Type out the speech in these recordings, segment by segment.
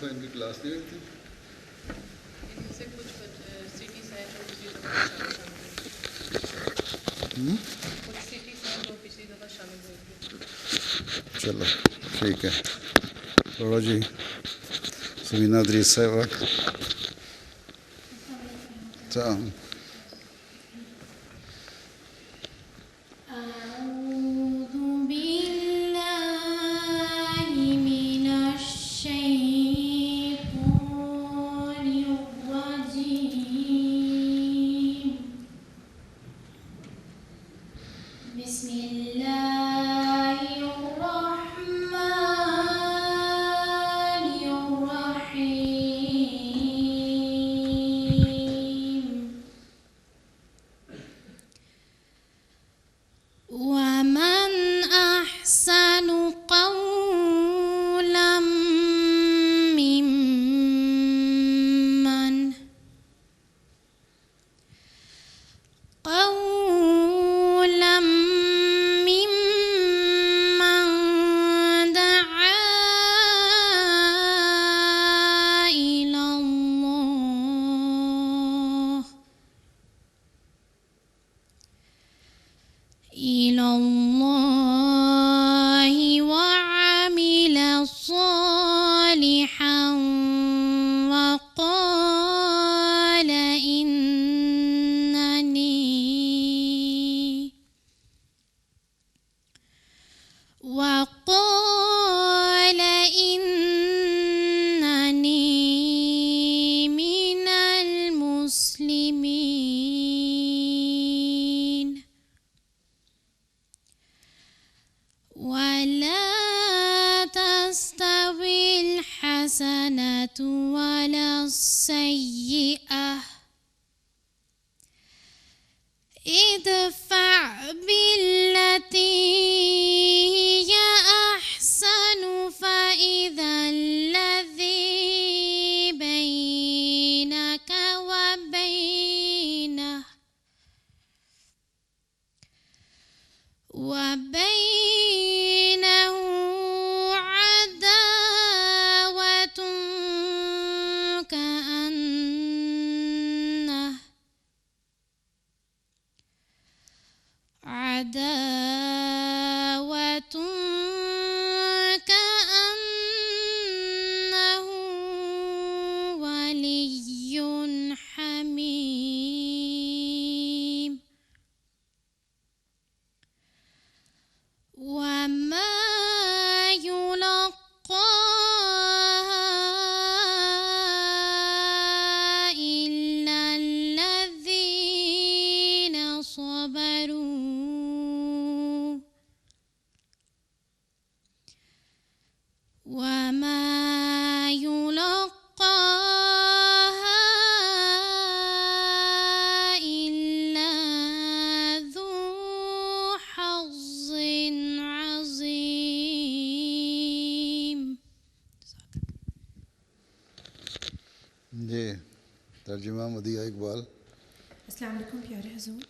دفعہ ان کی کلاس دی ہوئی تھی؟ ان سے کچھ سٹیز ہیں جو پچھلی دفعہ شامل ہوئی تھی. چلو ٹھیک ہے. تھوڑا جی سمینہ ادریس صاحبہ. ترجمہ مدیحہ اقبال. السلام علیکم پیارے حضور.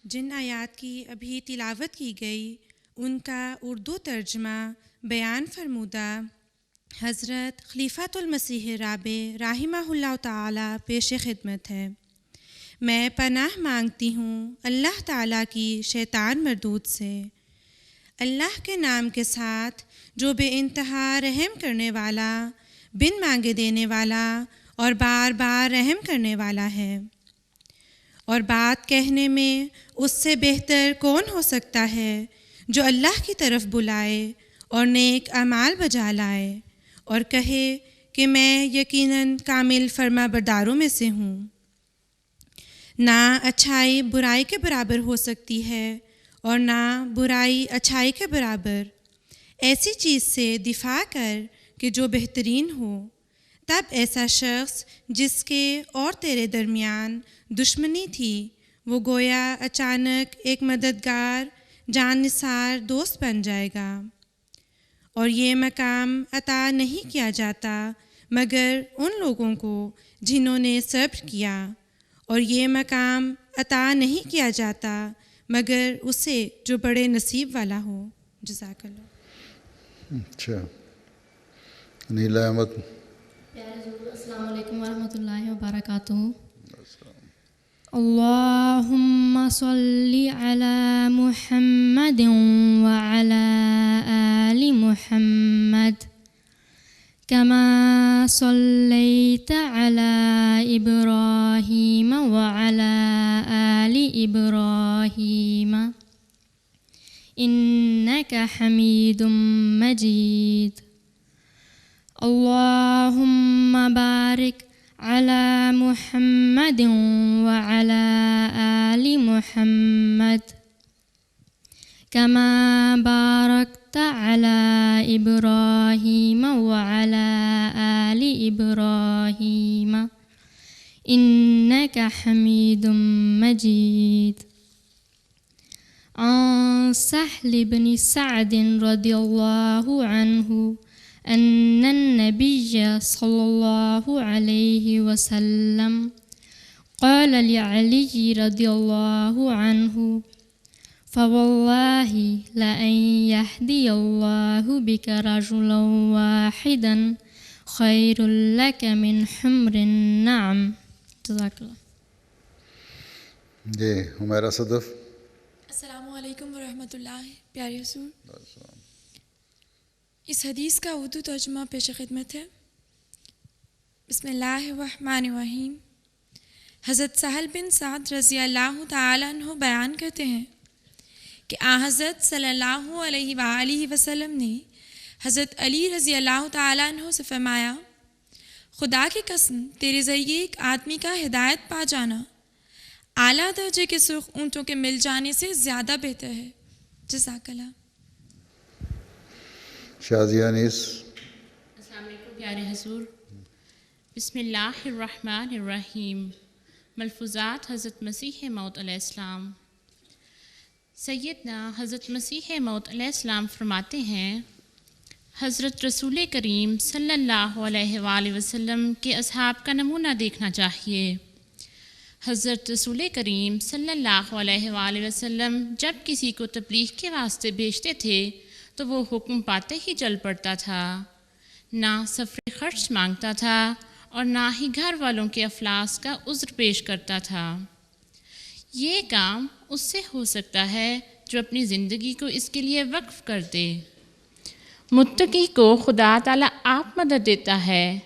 جن آیات کی ابھی تلاوت کی گئی ان کا اردو ترجمہ بیان فرمودہ حضرت خلیفۃ المسیح رابع رحمہ اللہ تعالی پیش خدمت ہے. میں پناہ مانگتی ہوں اللہ تعالیٰ کی شیطان مردود سے. اللہ کے نام کے ساتھ جو بے انتہا رحم کرنے والا، بن مانگے دینے والا اور بار بار رحم کرنے والا ہے. اور بات کہنے میں اس سے بہتر کون ہو سکتا ہے جو اللہ کی طرف بلائے اور نیک اعمال بجا لائے اور کہے کہ میں یقیناً کامل فرما برداروں میں سے ہوں. نہ اچھائی برائی کے برابر ہو سکتی ہے اور نہ برائی اچھائی کے برابر. ایسی چیز سے دفاع کر کہ جو بہترین ہو. تب ایسا شخص جس کے اور تیرے درمیان دشمنی تھی وہ گویا اچانک ایک مددگار جان نثار دوست بن جائے گا. اور یہ مقام عطا نہیں کیا جاتا مگر ان لوگوں کو جنہوں نے صبر کیا، اور یہ مقام عطا نہیں کیا جاتا مگر اسے جو بڑے نصیب والا ہو. جزاک اللہ. اچھا، نیلا احمد السلام علیکم ورحمۃ اللہ وبرکاتہ. اللہم صلی علی محمد وعلی آل محمد کما صلیت علی ابراہیم وعلی آل ابراہیم انک حمید مجید. اللہم بارک علی محمد وعلی آل محمد کما بارکت علی ابراہیم وعلی آل ابراہیم انک حمید مجید. عن سہل بن سعد رضی اللہ عنہ أن النبي صلى الله عليه وسلم قال لعلي رضي الله عنه فوالله لأن يهدي الله بك رجلا واحدا خير لك من حمر النعم. جزاك الله. جی حمیرہ صدف. السلام علیکم ورحمۃ اللہ. پیارے حضور، اس حدیث کا اردو ترجمہ پیش خدمت ہے. بسم اللہ الرحمن الرحیم. حضرت سہل بن سعد رضی اللہ تعالیٰ عنہ بیان کرتے ہیں کہ حضرت صلی اللہ علیہ وآلہ وسلم نے حضرت علی رضی اللہ تعالیٰ عنہ سے فرمایا، خدا کی قسم تیرے ذریعے ایک آدمی کا ہدایت پا جانا اعلیٰ درجے کے سرخ اونٹوں کے مل جانے سے زیادہ بہتر ہے. جزاک اللہ. شازیہ انیس. السلام علیکم پیارے حضور. بسم اللہ الرحمن الرحیم. ملفوظات حضرت مسیح موعود علیہ السلام. سیدنا حضرت مسیح موعود علیہ السلام فرماتے ہیں، حضرت رسول کریم صلی اللہ علیہ وآلہ وسلم کے اصحاب کا نمونہ دیکھنا چاہیے. حضرت رسول کریم صلی اللہ علیہ وآلہ وسلم جب کسی کو تبلیغ کے واسطے بھیجتے تھے تو وہ حکم پاتے ہی چل پڑتا تھا، نہ سفر خرچ مانگتا تھا اور نہ ہی گھر والوں کے افلاس کا عذر پیش کرتا تھا. یہ کام اس سے ہو سکتا ہے جو اپنی زندگی کو اس کے لیے وقف کر دے. متقی کو خدا تعالیٰ آپ مدد دیتا ہے.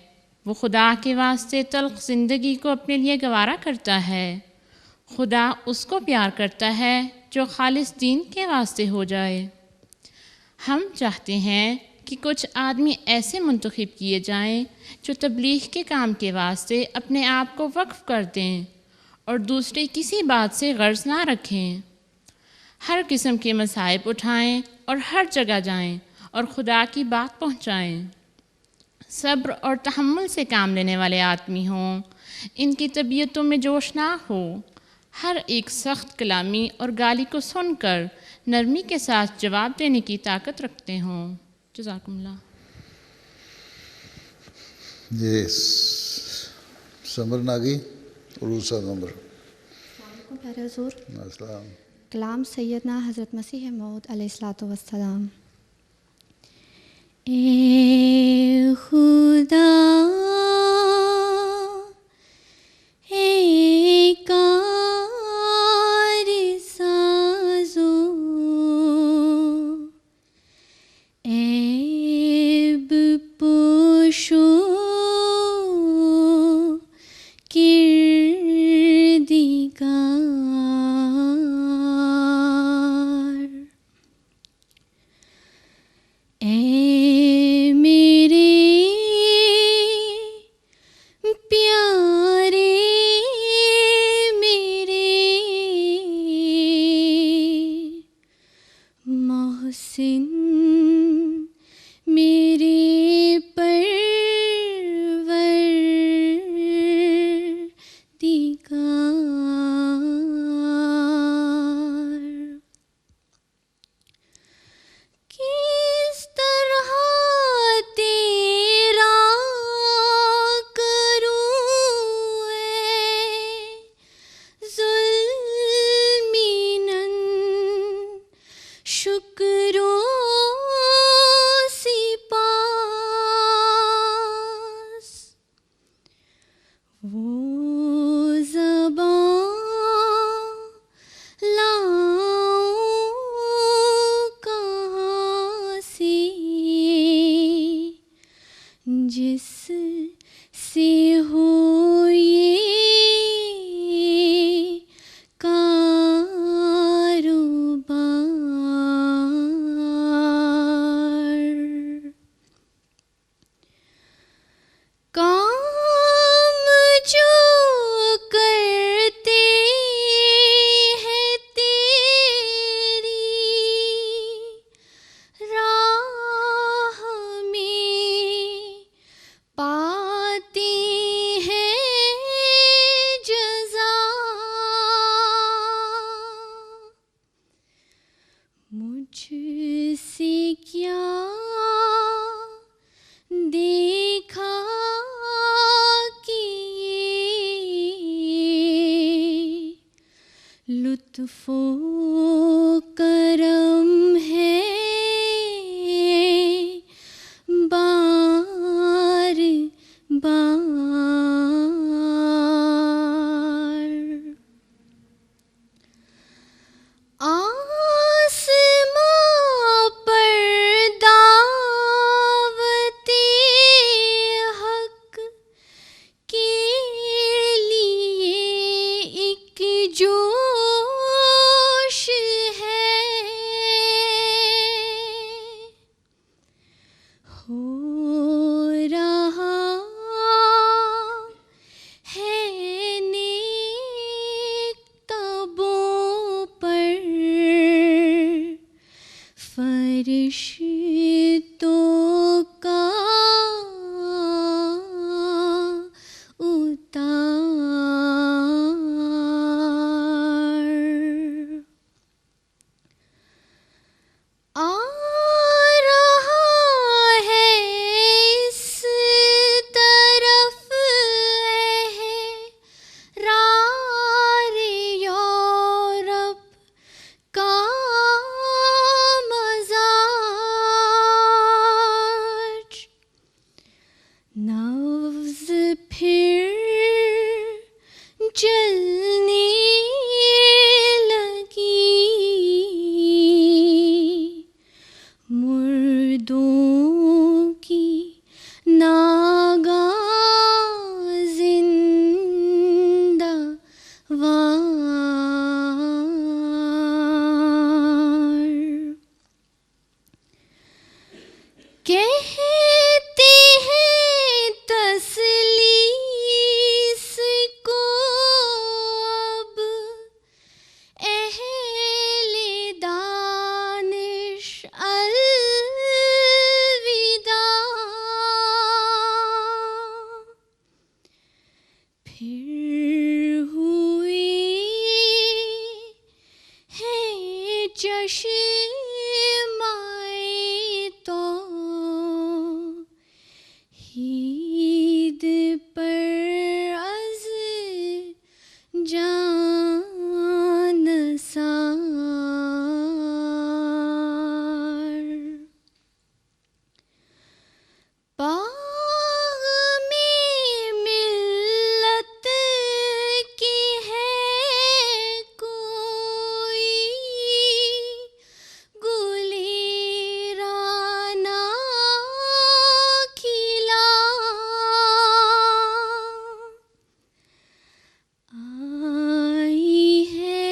وہ خدا کے واسطے تلخ زندگی کو اپنے لیے گوارا کرتا ہے. خدا اس کو پیار کرتا ہے جو خالص دین کے واسطے ہو جائے. ہم چاہتے ہیں کہ کچھ آدمی ایسے منتخب کیے جائیں جو تبلیغ کے کام کے واسطے اپنے آپ کو وقف کر دیں اور دوسرے کسی بات سے غرض نہ رکھیں. ہر قسم کے مصائب اٹھائیں اور ہر جگہ جائیں اور خدا کی بات پہنچائیں. صبر اور تحمل سے کام لینے والے آدمی ہوں. ان کی طبیعتوں میں جوش نہ ہو. ہر ایک سخت کلامی اور گالی کو سن کر نرمی کے ساتھ جواب دینے کی طاقت رکھتے ہوں. جزاکم اللہ. جی سمر ناگی عروسہ نمبر. السلام علیکم پیارے حضور. السلام. کلام سیدنا حضرت مسیح موعود علیہ الصلوۃ والسلام. اے خدا اے کار سازو عیب پوشو کردگار اے میرے پیارے میرے محسن میرے پروردگار کس طرح تیرا کروں اے ظلمیناً شکر و سپاس سے کیا دیکھا کہ لطف و کرم ہے بار بار. آسماں پر دعوت حق کے لیے ایک جوش ہے. ہو رہا ہے نیک تبوں پر فرشتوں کا اتار. آ رہا ہے اس طرف احرار یورپ کا مزاج. نبض پھر چلنے لگی مردوں کی ناگاہ زندہ وار. کہتے ہیں تسلیس کو اب اہل دانش الوداع. پھر ہوئے ہیں چشمائے تو عید پر از جان سار. باغ میں ملت کی ہے کوئی گلیرانہ کھلا. آئی ہے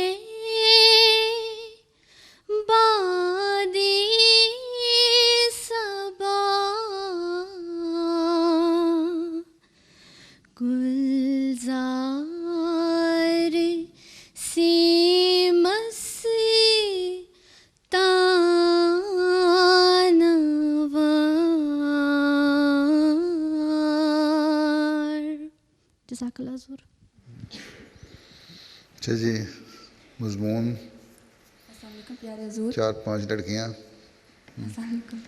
باد صبا گلزار سے مستان وار. جزاک اللہ حضور. اچھا جی، مضمون السلام علیکم پیارے حضور. 4-5 لڑکیاں. السلام علیکم.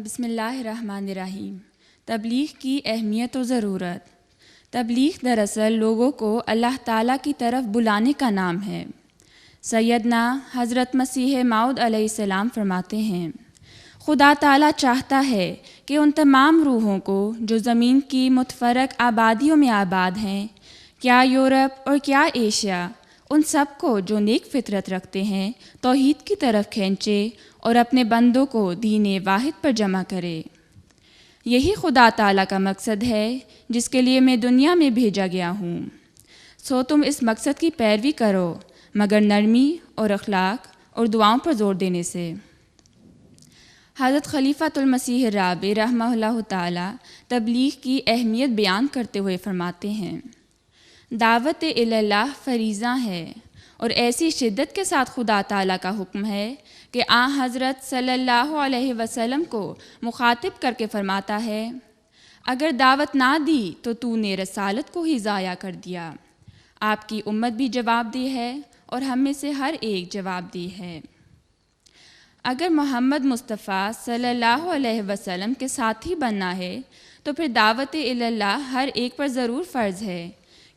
بسم اللہ الرحمن الرحیم. تبلیغ کی اہمیت و ضرورت. تبلیغ دراصل لوگوں کو اللہ تعالیٰ کی طرف بلانے کا نام ہے. سیدنا حضرت مسیح موعود علیہ السلام فرماتے ہیں، خدا تعالیٰ چاہتا ہے کہ ان تمام روحوں کو جو زمین کی متفرق آبادیوں میں آباد ہیں، کیا یورپ اور کیا ایشیا، ان سب کو جو نیک فطرت رکھتے ہیں توحید کی طرف کھینچے اور اپنے بندوں کو دین واحد پر جمع کرے. یہی خدا تعالیٰ کا مقصد ہے جس کے لیے میں دنیا میں بھیجا گیا ہوں. سو تم اس مقصد کی پیروی کرو مگر نرمی اور اخلاق اور دعاؤں پر زور دینے سے. حضرت خلیفۃ المسیح الرابع رحمہ اللہ تعالیٰ تبلیغ کی اہمیت بیان کرتے ہوئے فرماتے ہیں، دعوت اللہ فریضہ ہے اور ایسی شدت کے ساتھ خدا تعالیٰ کا حکم ہے کہ حضرت صلی اللہ علیہ وسلم کو مخاطب کر کے فرماتا ہے، اگر دعوت نہ دی تو تو نے رسالت کو ہی ضائع کر دیا. آپ کی امت بھی جواب دی ہے اور ہم میں سے ہر ایک جواب دی ہے. اگر محمد مصطفیٰ صلی اللہ علیہ وسلم کے ساتھی بننا ہے تو پھر دعوت اللہ ہر ایک پر ضرور فرض ہے،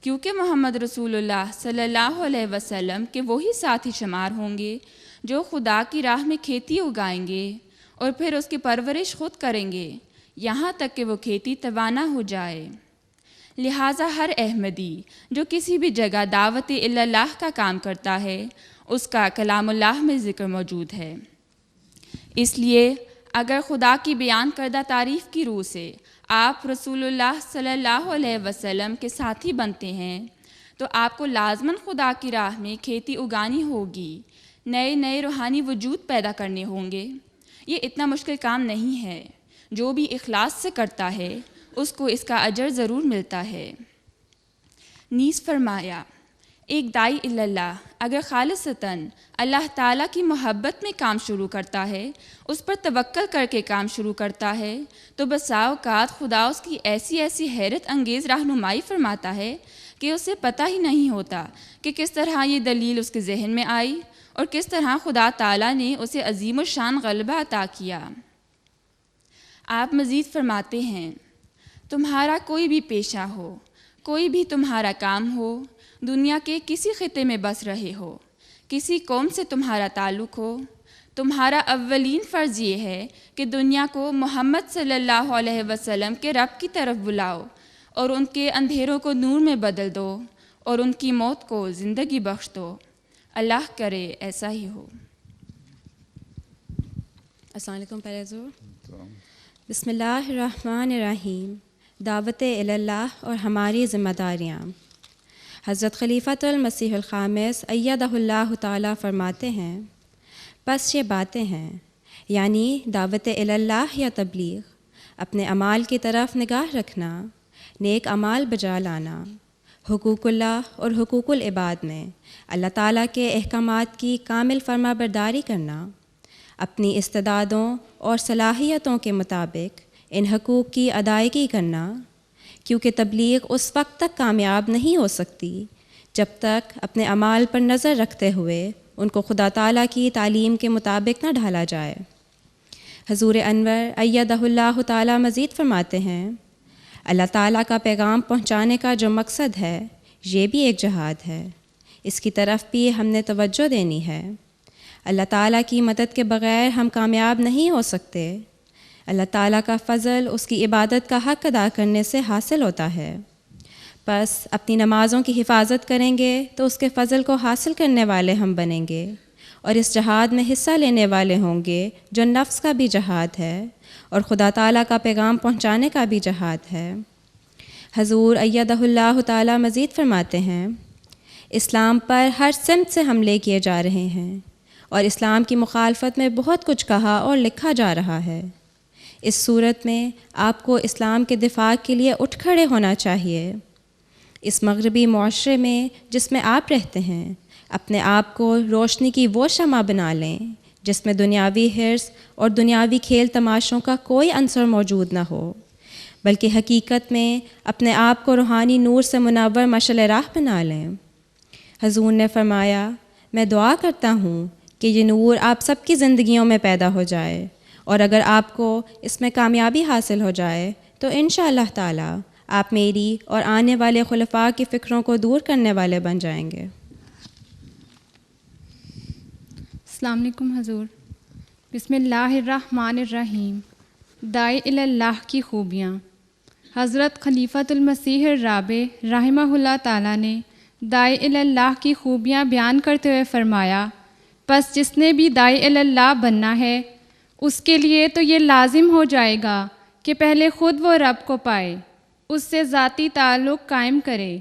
کیونکہ محمد رسول اللہ صلی اللہ علیہ وسلم کے وہی ساتھی شمار ہوں گے جو خدا کی راہ میں کھیتی اگائیں گے اور پھر اس کی پرورش خود کریں گے یہاں تک کہ وہ کھیتی توانا ہو جائے۔ لہٰذا ہر احمدی جو کسی بھی جگہ دعوت اللہ کا کام کرتا ہے اس کا کلام اللہ میں ذکر موجود ہے۔ اس لیے اگر خدا کی بیان کردہ تعریف کی روح سے آپ رسول اللہ صلی اللہ علیہ وسلم کے ساتھی بنتے ہیں تو آپ کو لازماً خدا کی راہ میں کھیتی اگانی ہوگی، نئے نئے روحانی وجود پیدا کرنے ہوں گے۔ یہ اتنا مشکل کام نہیں ہے، جو بھی اخلاص سے کرتا ہے اس کو اس کا اجر ضرور ملتا ہے۔ نیز فرمایا، ایک داعی اللہ اگر خالصتاً اللہ تعالیٰ کی محبت میں کام شروع کرتا ہے، اس پر توکل کر کے کام شروع کرتا ہے، تو بسا اوقات خدا اس کی ایسی حیرت انگیز رہنمائی فرماتا ہے کہ اسے پتہ ہی نہیں ہوتا کہ کس طرح یہ دلیل اس کے ذہن میں آئی اور کس طرح خدا تعالیٰ نے اسے عظیم الشان غلبہ عطا کیا۔ آپ مزید فرماتے ہیں، تمہارا کوئی بھی پیشہ ہو، کوئی بھی تمہارا کام ہو، دنیا کے کسی خطے میں بس رہے ہو، کسی قوم سے تمہارا تعلق ہو، تمہارا اولین فرض یہ ہے کہ دنیا کو محمد صلی اللہ علیہ وسلم کے رب کی طرف بلاؤ اور ان کے اندھیروں کو نور میں بدل دو اور ان کی موت کو زندگی بخش دو۔ اللہ کرے ایسا ہی ہو۔ السلام علیکم پہلے ضرور۔ بسم اللہ الرحمن الرحیم۔ دعوت اللہ اور ہماری ذمہ داریاں۔ حضرت خلیفۃ المسیح الخامس ایدہ اللہ تعالیٰ فرماتے ہیں، پس یہ باتیں ہیں، یعنی دعوت اللہ یا تبلیغ، اپنے اعمال کی طرف نگاہ رکھنا، نیک اعمال بجا لانا، حقوق اللہ اور حقوق العباد میں اللہ تعالیٰ کے احکامات کی کامل فرما برداری کرنا، اپنی استعدادوں اور صلاحیتوں کے مطابق ان حقوق کی ادائیگی کرنا، کیونکہ تبلیغ اس وقت تک کامیاب نہیں ہو سکتی جب تک اپنے اعمال پر نظر رکھتے ہوئے ان کو خدا تعالیٰ کی تعلیم کے مطابق نہ ڈھالا جائے۔ حضور انور ایدہ اللہ تعالیٰ مزید فرماتے ہیں، اللہ تعالیٰ کا پیغام پہنچانے کا جو مقصد ہے یہ بھی ایک جہاد ہے، اس کی طرف بھی ہم نے توجہ دینی ہے۔ اللہ تعالیٰ کی مدد کے بغیر ہم کامیاب نہیں ہو سکتے۔ اللہ تعالیٰ کا فضل اس کی عبادت کا حق ادا کرنے سے حاصل ہوتا ہے۔ بس اپنی نمازوں کی حفاظت کریں گے تو اس کے فضل کو حاصل کرنے والے ہم بنیں گے اور اس جہاد میں حصہ لینے والے ہوں گے جو نفس کا بھی جہاد ہے اور خدا تعالیٰ کا پیغام پہنچانے کا بھی جہاد ہے۔ حضور ایدہ اللہ تعالیٰ مزید فرماتے ہیں، اسلام پر ہر سمت سے حملے کیے جا رہے ہیں اور اسلام کی مخالفت میں بہت کچھ کہا اور لکھا جا رہا ہے۔ اس صورت میں آپ کو اسلام کے دفاع کے لیے اٹھ کھڑے ہونا چاہیے۔ اس مغربی معاشرے میں جس میں آپ رہتے ہیں، اپنے آپ کو روشنی کی وہ شمع بنا لیں جس میں دنیاوی حرص اور دنیاوی کھیل تماشوں کا کوئی عنصر موجود نہ ہو، بلکہ حقیقت میں اپنے آپ کو روحانی نور سے منور مشعل راہ بنا لیں۔ حضور نے فرمایا، میں دعا کرتا ہوں کہ یہ نور آپ سب کی زندگیوں میں پیدا ہو جائے، اور اگر آپ کو اس میں کامیابی حاصل ہو جائے تو انشاءاللہ تعالی آپ میری اور آنے والے خلفاء کی فکروں کو دور کرنے والے بن جائیں گے۔ السلام علیکم حضور۔ بسم اللہ الرحمن الرحیم۔ داعی اللہ کی خوبیاں۔ حضرت خلیفۃ المسیح الرابع رحمہ اللہ تعالیٰ نے داعی اللہ کی خوبیاں بیان کرتے ہوئے فرمایا، پس جس نے بھی داعی اللہ بننا ہے اس کے لیے تو یہ لازم ہو جائے گا کہ پہلے خود وہ رب کو پائے، اس سے ذاتی تعلق قائم کرے۔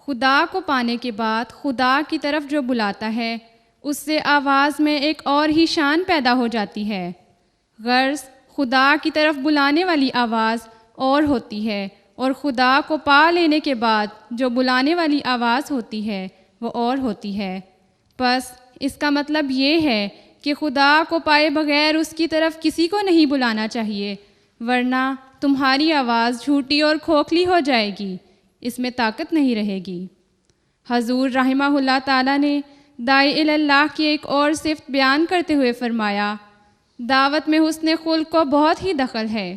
خدا کو پانے کے بعد خدا کی طرف جو بلاتا ہے اس سے آواز میں ایک اور ہی شان پیدا ہو جاتی ہے۔ غرض خدا کی طرف بلانے والی آواز اور ہوتی ہے، اور خدا کو پا لینے کے بعد جو بلانے والی آواز ہوتی ہے وہ اور ہوتی ہے۔ بس اس کا مطلب یہ ہے کہ خدا کو پائے بغیر اس کی طرف کسی کو نہیں بلانا چاہیے، ورنہ تمہاری آواز جھوٹی اور کھوکھلی ہو جائے گی، اس میں طاقت نہیں رہے گی۔ حضور رحمہ اللہ تعالیٰ نے داعی اللہ کی ایک اور صفت بیان کرتے ہوئے فرمایا، دعوت میں حسن خلق کو بہت ہی دخل ہے،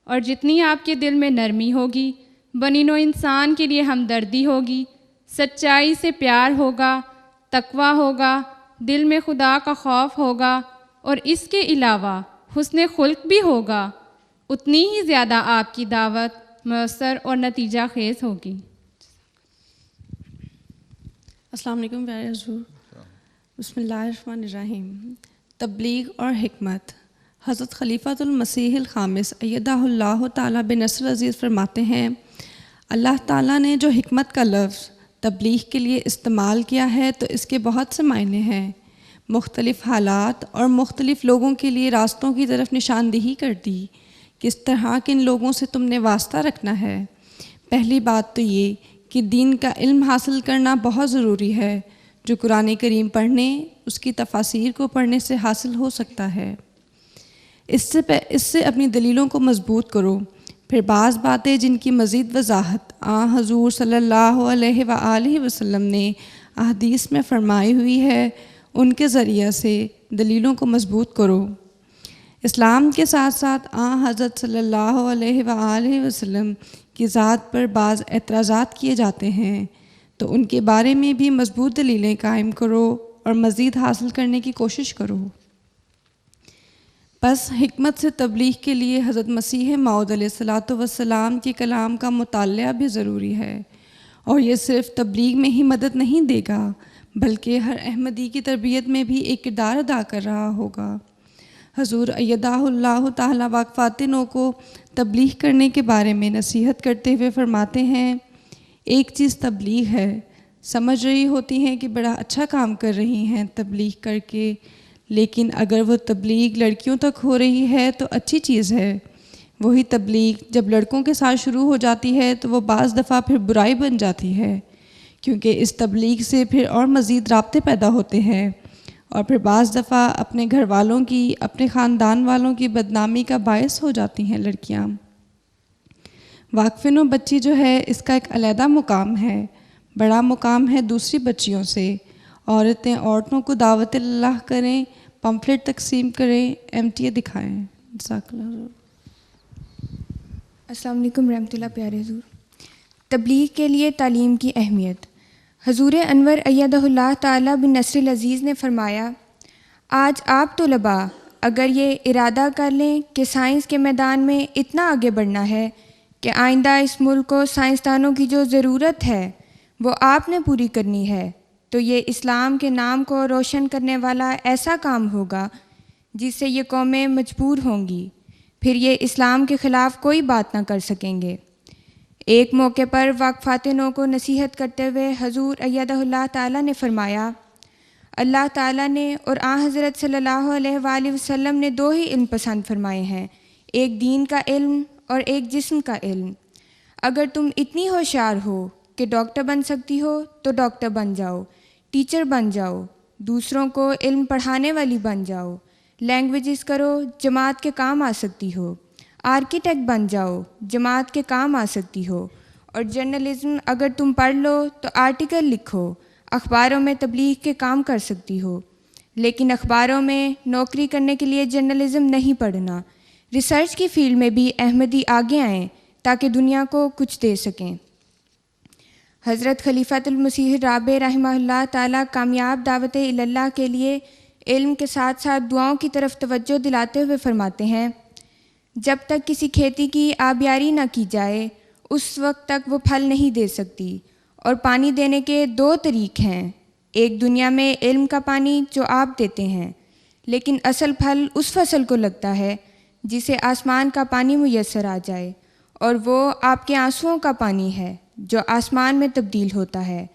اور جتنی آپ کے دل میں نرمی ہوگی، بنی نوع انسان کے لیے ہمدردی ہوگی، سچائی سے پیار ہوگا، تقویٰ ہوگا، دل میں خدا کا خوف ہوگا، اور اس کے علاوہ حسن خلق بھی ہوگا، اتنی ہی زیادہ آپ کی دعوت مؤثر اور نتیجہ خیز ہوگی۔ السلام علیکم پیارے حضور، بسم اللہ الرحمن الرحیم۔ تبلیغ اور حکمت۔ حضرت خلیفۃ المسیح الخامس ایدہ اللہ تعالیٰ بنصر عزیز فرماتے ہیں، اللہ تعالیٰ نے جو حکمت کا لفظ تبلیغ کے لیے استعمال کیا ہے تو اس کے بہت سے معنی ہیں۔ مختلف حالات اور مختلف لوگوں کے لیے راستوں کی طرف نشاندہی کر دی، کس طرح کن لوگوں سے تم نے واسطہ رکھنا ہے۔ پہلی بات تو یہ کہ دین کا علم حاصل کرنا بہت ضروری ہے، جو قرآن کریم پڑھنے، اس کی تفاسیر کو پڑھنے سے حاصل ہو سکتا ہے۔ اس سے اپنی دلیلوں کو مضبوط کرو۔ پھر بعض باتیں جن کی مزید وضاحت حضور صلی اللہ علیہ وآلہ وسلم نے احادیث میں فرمائی ہوئی ہے، ان کے ذریعہ سے دلیلوں کو مضبوط کرو۔ اسلام کے ساتھ ساتھ حضرت صلی اللہ علیہ وآلہ وسلم کی ذات پر بعض اعتراضات کیے جاتے ہیں، تو ان کے بارے میں بھی مضبوط دلیلیں قائم کرو اور مزید حاصل کرنے کی کوشش کرو۔ بس حکمت سے تبلیغ کے لیے حضرت مسیح موعود علیہ الصلاۃ والسلام کے کلام کا مطالعہ بھی ضروری ہے، اور یہ صرف تبلیغ میں ہی مدد نہیں دے گا، بلکہ ہر احمدی کی تربیت میں بھی ایک کردار ادا کر رہا ہوگا۔ حضور ایدہ اللہ تعالیٰ واقفات نو کو تبلیغ کرنے کے بارے میں نصیحت کرتے ہوئے فرماتے ہیں، ایک چیز تبلیغ ہے، سمجھ رہی ہوتی ہیں کہ بڑا اچھا کام کر رہی ہیں تبلیغ کر کے، لیکن اگر وہ تبلیغ لڑکیوں تک ہو رہی ہے تو اچھی چیز ہے۔ وہی تبلیغ جب لڑکوں کے ساتھ شروع ہو جاتی ہے تو وہ بعض دفعہ پھر برائی بن جاتی ہے، کیونکہ اس تبلیغ سے پھر اور مزید رابطے پیدا ہوتے ہیں، اور پھر بعض دفعہ اپنے گھر والوں کی، اپنے خاندان والوں کی بدنامی کا باعث ہو جاتی ہیں لڑکیاں۔ واقفین و بچی جو ہے اس کا ایک علیحدہ مقام ہے، بڑا مقام ہے دوسری بچیوں سے۔ عورتیں عورتوں کو دعوت اللہ کریں، پمفلٹ تقسیم کریں، MTA دکھائیں۔ جزاک اللہ۔ السلام علیکم رحمۃ اللہ پیارے حضور۔ تبلیغ کے لیے تعلیم کی اہمیت۔ حضور انور ایدہ اللہ تعالیٰ بن نصر العزیز نے فرمایا، آج آپ طلباء اگر یہ ارادہ کر لیں کہ سائنس کے میدان میں اتنا آگے بڑھنا ہے کہ آئندہ اس ملک کو سائنسدانوں کی جو ضرورت ہے وہ آپ نے پوری کرنی ہے، تو یہ اسلام کے نام کو روشن کرنے والا ایسا کام ہوگا جس سے یہ قومیں مجبور ہوں گی، پھر یہ اسلام کے خلاف کوئی بات نہ کر سکیں گے۔ ایک موقع پر واقفات نو کو نصیحت کرتے ہوئے حضور ایدہ اللہ تعالیٰ نے فرمایا، اللہ تعالیٰ نے اور حضرت صلی اللہ علیہ وآلہ وسلم نے دو ہی علم پسند فرمائے ہیں، ایک دین کا علم اور ایک جسم کا علم۔ اگر تم اتنی ہوشیار ہو کہ ڈاکٹر بن سکتی ہو تو ڈاکٹر بن جاؤ، ٹیچر بن جاؤ، دوسروں کو علم پڑھانے والی بن جاؤ، لینگویجز کرو، جماعت کے کام آ سکتی ہو، آرکیٹیکٹ بن جاؤ، جماعت کے کام آ سکتی ہو، اور جرنلزم اگر تم پڑھ لو تو آرٹیکل لکھو، اخباروں میں تبلیغ کے کام کر سکتی ہو۔ لیکن اخباروں میں نوکری کرنے کے لیے جرنلزم نہیں پڑھنا، ریسرچ کی فیلڈ میں بھی احمدی آگے آئیں تاکہ دنیا کو کچھ دے سکیں۔ حضرت خلیفۃ المسیح الرابع رحمہ اللہ تعالیٰ کامیاب دعوت اللہ کے لیے علم کے ساتھ ساتھ دعاؤں کی طرف توجہ دلاتے ہوئے فرماتے ہیں، جب تک کسی کھیتی کی آبیاری نہ کی جائے اس وقت تک وہ پھل نہیں دے سکتی، اور پانی دینے کے دو طریق ہیں، ایک دنیا میں علم کا پانی جو آپ دیتے ہیں، لیکن اصل پھل اس فصل کو لگتا ہے جسے آسمان کا پانی میسر آ جائے، اور وہ آپ کے آنسوؤں کا پانی ہے جو آسمان میں تبدیل ہوتا ہے۔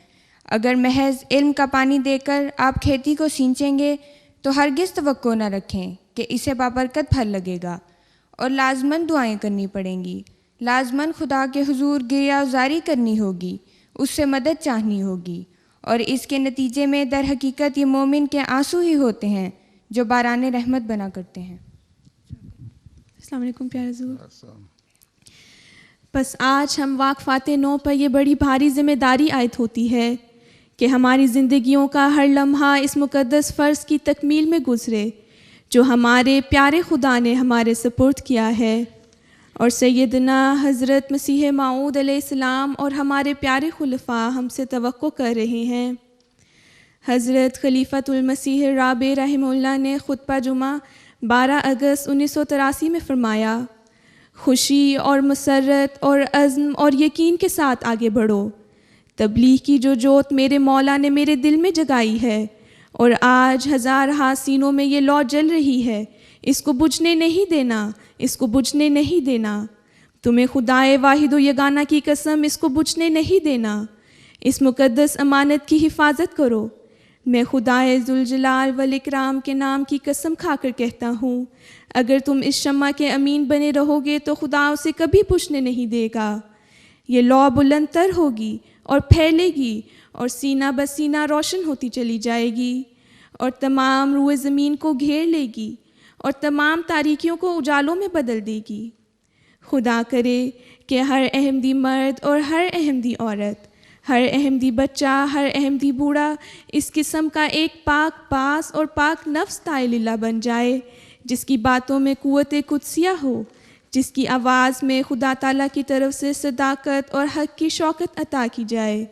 اگر محض علم کا پانی دے کر آپ کھیتی کو سینچیں گے تو ہرگز توقع نہ رکھیں کہ اسے بابرکت پھل لگے گا، اور لازماً دعائیں کرنی پڑیں گی، لازماً خدا کے حضور گریہ وزاری کرنی ہوگی، اس سے مدد چاہنی ہوگی، اور اس کے نتیجے میں در حقیقت یہ مومن کے آنسو ہی ہوتے ہیں جو باران رحمت بنا کرتے ہیں۔ السلام علیکم پیارے حضور۔ بس آج ہم واقفات نو پر یہ بڑی بھاری ذمہ داری عائد ہوتی ہے کہ ہماری زندگیوں کا ہر لمحہ اس مقدس فرض کی تکمیل میں گزرے جو ہمارے پیارے خدا نے ہمارے سپرد کیا ہے، اور سیدنا حضرت مسیح موعود علیہ السلام اور ہمارے پیارے خلفاء ہم سے توقع کر رہے ہیں۔ حضرت خلیفۃ المسیح الرابع رحمہ اللہ نے خطبہ جمعہ 12 اگست 1983 میں فرمایا، خوشی اور مسرت اور عزم اور یقین کے ساتھ آگے بڑھو۔ تبلیغ کی جو جوت میرے مولا نے میرے دل میں جگائی ہے اور آج ہزارہا سینوں میں یہ لو جل رہی ہے، اس کو بجھنے نہیں دینا، اس کو بجھنے نہیں دینا۔ تمہیں خدائے واحد و یگانہ کی قسم، اس کو بجھنے نہیں دینا۔ اس مقدس امانت کی حفاظت کرو۔ میں خدائے ذوالجلال والاکرام کے نام کی قسم کھا کر کہتا ہوں، اگر تم اس شمع کے امین بنے رہو گے تو خدا اسے کبھی بجھنے نہیں دے گا۔ یہ لو بلند تر ہوگی اور پھیلے گی اور سینہ بسینہ روشن ہوتی چلی جائے گی اور تمام روئے زمین کو گھیر لے گی اور تمام تاریکیوں کو اجالوں میں بدل دے گی۔ خدا کرے کہ ہر احمدی مرد اور ہر احمدی عورت، ہر احمدی بچہ، ہر احمدی بوڑھا اس قسم کا ایک پاک باز اور پاک نفس طائل اللہ بن جائے، جس کی باتوں میں قوت قدسیہ ہو، جس کی آواز میں خدا تعالیٰ کی طرف سے صداقت اور حق کی شوکت عطا کی جائے،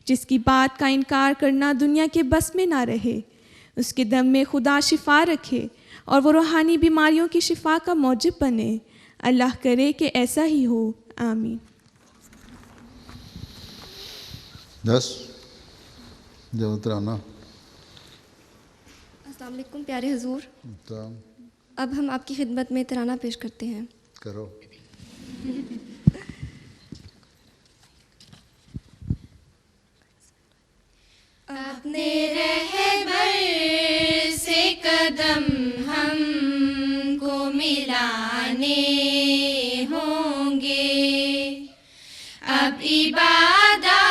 جس کی بات کا انکار کرنا دنیا کے بس میں نہ رہے، اس کے دم میں خدا شفا رکھے اور وہ روحانی بیماریوں کی شفا کا موجب بنے۔ اللہ کرے کہ ایسا ہی ہو، آمین۔ جو ترانہ۔ السلام علیکم پیارے حضور، اب ہم آپ کی خدمت میں ترانہ پیش کرتے ہیں۔ کرو۔ اپنے رہبر سے قدم ہم کو ملانے ہوں گے، اب عبادات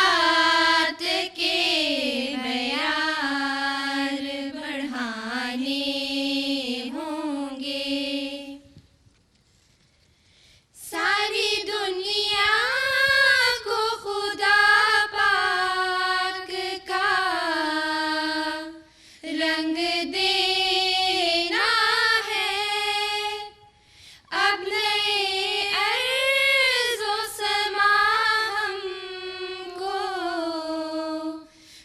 کے معیار بڑھانے ہوں گے۔ ساری دنیا کو خدا پاک کا رنگ دینا ہے، اب نئے ارض و سما ہم کو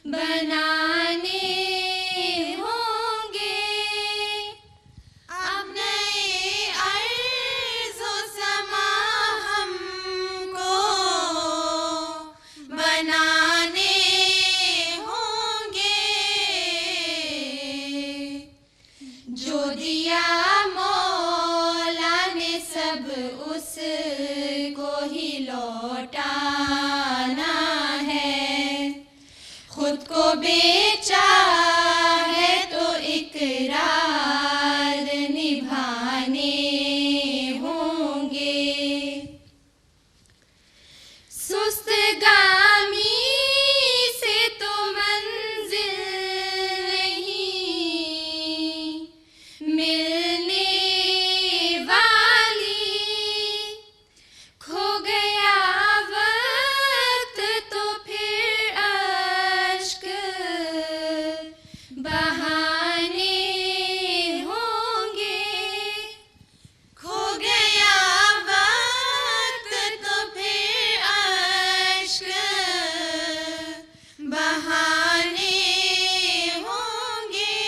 بنانے ہوں گے، اب نئے ارض و سما ہم کو بنانے ہوں گے۔ جو دیا مولا نے سب اس کو ہی لوٹانا ہے، خود کو بیچا ہے تو اقرار نبھانے ہوں گے۔ سست گامی سے تو منزل نہیں ملنے والی، کھو گیا وقت تو پھر اشک بہانے ہوں گے، کھو گیا وقت تو پھر اشک بہانے ہوں گے۔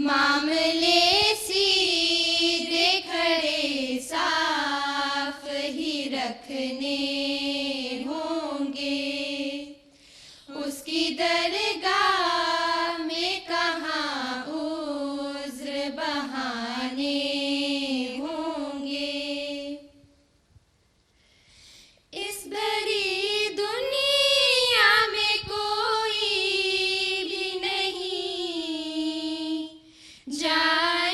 معاملے سیدھے کھڑے صاف ہی رکھنے ہوں گے، اس کی درگاہ میں کہاں عذر بہانے ہوں گے۔ اس بھری دنیا میں کوئی بھی نہیں جائے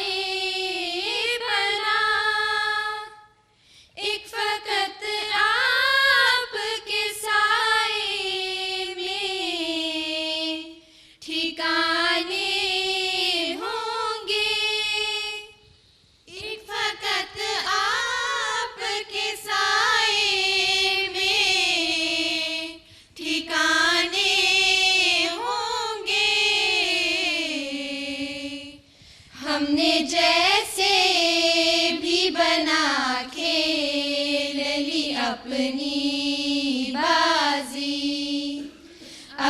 ہم نے جیسے بھی بنا کھیل لی اپنی بازی.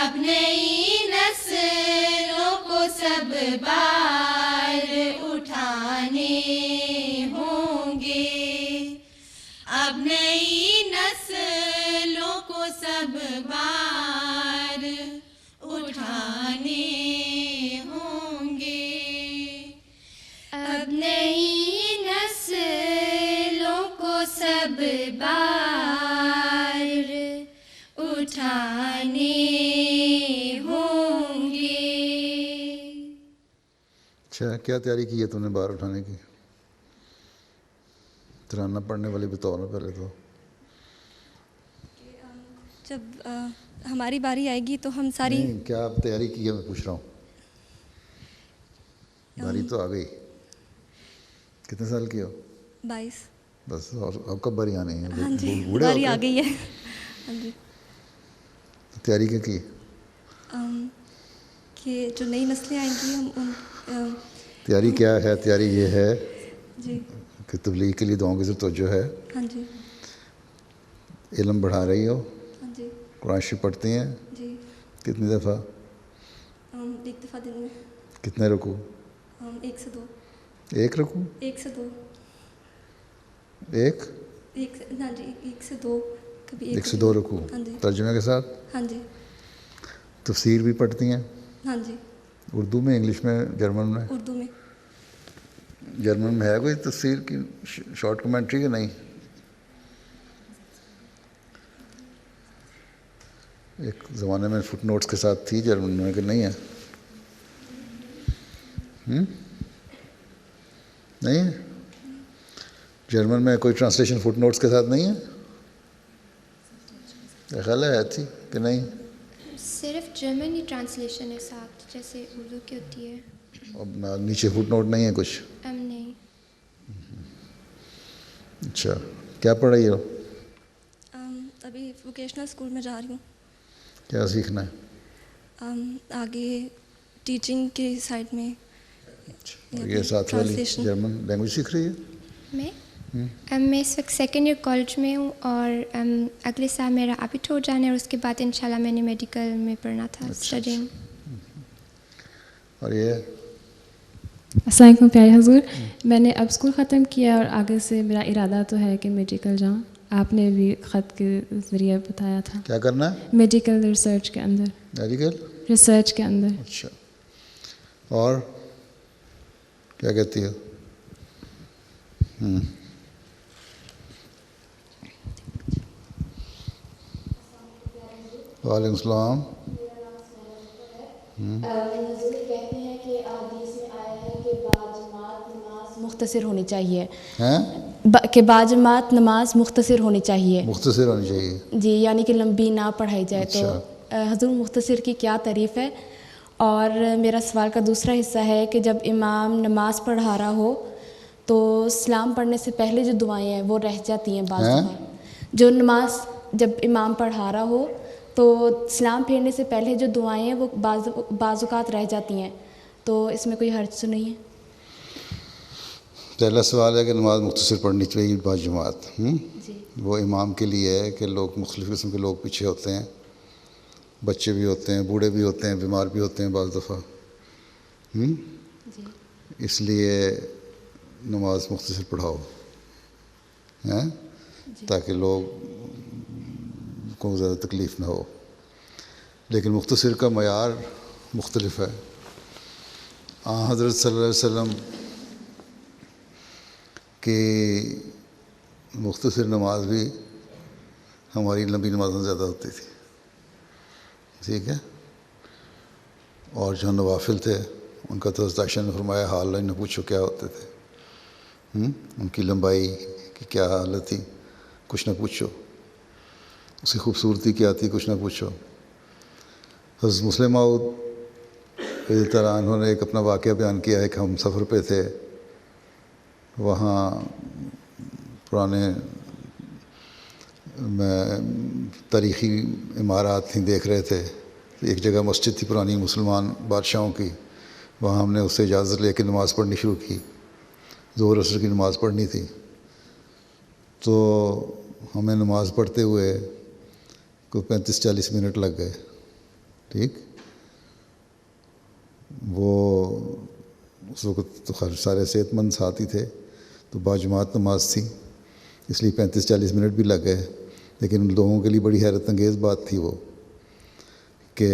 اب نئی نسلوں کو سب بار اٹھانے ہوں گے. اب نئی نسلوں کو سب بار اٹھانے ہوں گے. اب نئی نسلوں کو سب بار اٹھانے ہوں گے. اچھا، کیا تیاری کی ہے تم نے بار اٹھانے کی؟ ترانہ پڑھنے والی بتاؤ نا پہلے تو. جب ہماری باری آئے گی تو ہم ساری نہیں، کیا تیاری کی ہے میں پوچھ رہا ہوں. باری تو آ گئی. کتنے سال کی ہو؟ 22. بس، اور اب کب باری آنی ہے؟ ہاں جی، بوڑھے باری ہو آ گئے؟ گئی ہے. ہاں جی. تیاری کیا کی؟ کہ جو نئی نسلیں آئیں گی ہم ان تیاری کیا ہے؟ تیاری یہ ہے جی کہ تبلیغ کے لیے دعاؤں کی ضرورت توجہ ہے. ہاں جی. علم بڑھا رہی ہو. ہاں جی. قرآن شریف پڑھتی ہیں؟ جی. کتنی دفعہ؟ 1 دفعہ دن میں. کتنے رکوع؟ 1 سے 2. 1 رکوع؟ 1 سے 2. 1 ہاں جی، 1 سے 2. کبھی 1 سے 2 رکوع. ہاں جی. ترجمے کے ساتھ؟ ہاں جی. تفسیر بھی پڑھتی ہیں؟ ہاں جی. اردو میں، انگلش میں، جرمن میں؟ اردو میں. جرمن میں ہے کوئی تفسیر کی شارٹ کمنٹری کہ نہیں؟ ایک زمانے میں فٹ نوٹس کے ساتھ تھی جرمن میں کہ نہیں ہے؟ نہیں ہے؟ جرمن میں کوئی ٹرانسلیشن فٹ نوٹس کے ساتھ نہیں ہے؟ خیال ہے تھی کہ نہیں؟ صرف جرمن ہی ٹرانسلیشن ہے ساتھ، جیسے اردو کی ہوتی ہے. اب نیچے فٹ نوٹ نہیں ہے کچھ؟ نہیں. اچھا، کیا پڑھ رہی ہو؟ ابھی ووکیشنل اسکول میں جا رہی ہوں. کیا سیکھنا ہے؟ آگے ٹیچنگ کے سائڈ میں. یہ ساتھ والی جرمن لینگویج سیکھ رہی ہے؟ میں اس وقت 2nd ایئر کالج میں ہوں، اور اگلے سال میرا ایبیٹور جانا ہے، اور اس کے بعد انشاءاللہ میں نے میڈیکل میں پڑھنا تھا اسٹڈنگ. اور یہ السلام علیکم پیارے حضور. میں نے اب اسکول ختم کیا اور آگے سے میرا ارادہ تو ہے کہ میڈیکل جاؤں. آپ نے بھی خط کے ذریعے بتایا تھا. کیا کرنا ہے؟ میڈیکل ریسرچ کے اندر. میڈیکل ریسرچ کے اندر. اچھا، اور کیا کہتی ہے؟ وعلیکم السلام. حضور کہتے ہیں کہ حدیث میں آیا ہے کہ باجماعت نماز مختصر ہونی چاہیے. کہ باجماعت نماز مختصر ہونی چاہیے. مختصر ہونی چاہیے جی، یعنی کہ لمبی نہ پڑھائی جائے. تو حضور مختصر کی کیا تعریف ہے؟ اور میرا سوال کا دوسرا حصہ ہے کہ جب امام نماز پڑھا رہا ہو تو سلام پڑھنے سے پہلے جو دعائیں ہیں وہ رہ جاتی ہیں بعض دفعہ. جو نماز جب امام پڑھا رہا ہو تو سلام پھیرنے سے پہلے جو دعائیں ہیں وہ بعض اوقات رہ جاتی ہیں، تو اس میں کوئی حرج تو نہیں ہے؟ پہلا سوال ہے کہ نماز مختصر پڑھنی چاہیے باجماعت. وہ امام کے لیے ہے کہ لوگ مختلف قسم کے لوگ پیچھے ہوتے ہیں، بچے بھی ہوتے ہیں، بوڑھے بھی ہوتے ہیں، بیمار بھی ہوتے ہیں بعض دفعہ. اس لیے نماز مختصر پڑھاؤ تاکہ لوگ کو زیادہ تکلیف نہ ہو. لیکن مختصر کا معیار مختلف ہے. حضرت صلی اللہ علیہ وسلم کی مختصر نماز بھی ہماری لمبی نمازوں سے زیادہ ہوتی تھی. ٹھیک ہے. اور جو نوافل تھے ان کا تو حضرت عائشہ نے فرمایا حال نہ پوچھو کیا ہوتے تھے. ان کی لمبائی کی کیا حالت تھی کچھ نہ پوچھو، اس کی خوبصورتی کیا تھی کچھ نہ پوچھو. حضرت مسلم موعود رضی اللہ عنہ نے ایک اپنا واقعہ بیان کیا ہے کہ ہم سفر پہ تھے، وہاں پرانے تاریخی عمارات ہی دیکھ رہے تھے. ایک جگہ مسجد تھی پرانی مسلمان بادشاہوں کی، وہاں ہم نے اس سے اجازت لے کے نماز پڑھنی شروع کی. ظہر عصر کی نماز پڑھنی تھی. تو ہمیں نماز پڑھتے ہوئے کوئی 35-40 منٹ لگ گئے. ٹھیک. وہ اس وقت تو سارے صحت مند ساتھی تھے تو باجماعت نماز تھی، اس لیے 35-40 منٹ بھی لگ گئے. لیکن ان لوگوں کے لیے بڑی حیرت انگیز بات تھی وہ کہ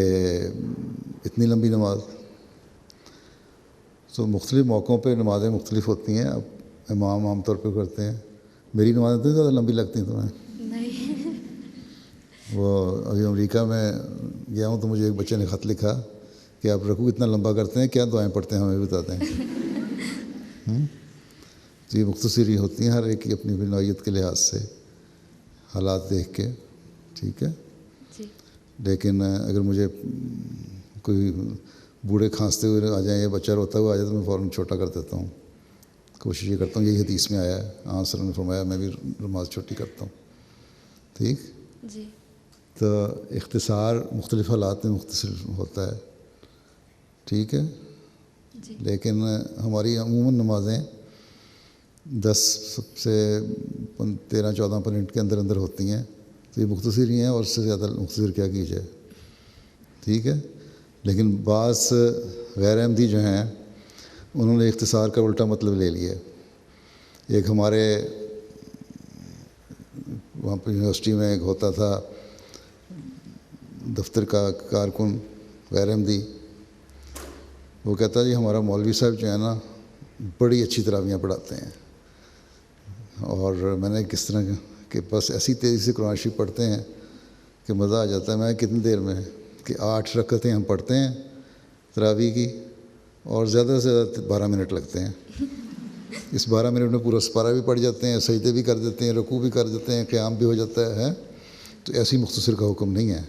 اتنی لمبی نماز. تو مختلف موقعوں پہ نمازیں مختلف ہوتی ہیں. اب امام عام طور پہ کرتے ہیں. میری نمازیں اتنی زیادہ لمبی لگتی ہیں تمہیں؟ نہیں. وہ ابھی امریکہ میں گیا ہوں تو مجھے ایک بچے نے خط لکھا کہ آپ رکوع اتنا لمبا کرتے ہیں، کیا دعائیں پڑھتے ہیں ہمیں بتاتے ہیں. تو یہ مختصری ہوتی ہیں ہر ایک کی اپنی نوعیت کے لحاظ سے، حالات دیکھ کے. ٹھیک ہے. لیکن اگر مجھے کوئی بوڑھے کھانستے ہوئے آ جائیں یا بچہ روتا ہوا آ جائے تو میں فوراً چھوٹا کر دیتا ہوں. کوشش یہ کرتا ہوں، یہی حدیث میں آیا ہے، آن صلی اللہ نے فرمایا میں بھی نماز چھوٹی کرتا ہوں. ٹھیک. جی. تو اختصار مختلف حالات میں مختصر ہوتا ہے. ٹھیک ہے. جی. لیکن ہماری عموماً نمازیں 10 سے 13-14 منٹ کے اندر اندر ہوتی ہیں. تو یہ مختصر ہی ہیں، اور اس سے زیادہ مختصر کیا کی جائے. ٹھیک ہے. لیکن بعض غیر احمدی جو ہیں انہوں نے اختصار کا الٹا مطلب لے لیا. ایک ہمارے وہاں پہ یونیورسٹی میں ایک ہوتا تھا دفتر کا کارکن غیر احمدی، وہ کہتا جی ہمارا مولوی صاحب جو ہے نا بڑی اچھی تراویحیں پڑھاتے ہیں. اور میں نے کس طرح کہ بس ایسی تیزی سے قرآن شریف پڑھتے ہیں کہ مزہ آ جاتا ہے. میں کتنی دیر میں کہ 8 رکعتیں ہم پڑھتے ہیں تراویح کی، اور زیادہ سے زیادہ 12 منٹ لگتے ہیں. اس 12 منٹ میں پورا سپارہ بھی پڑھ جاتے ہیں، سجدے بھی کر دیتے ہیں، رکوع بھی کر دیتے ہیں، قیام بھی ہو جاتا ہے. تو ایسی مختصر کا حکم نہیں ہے.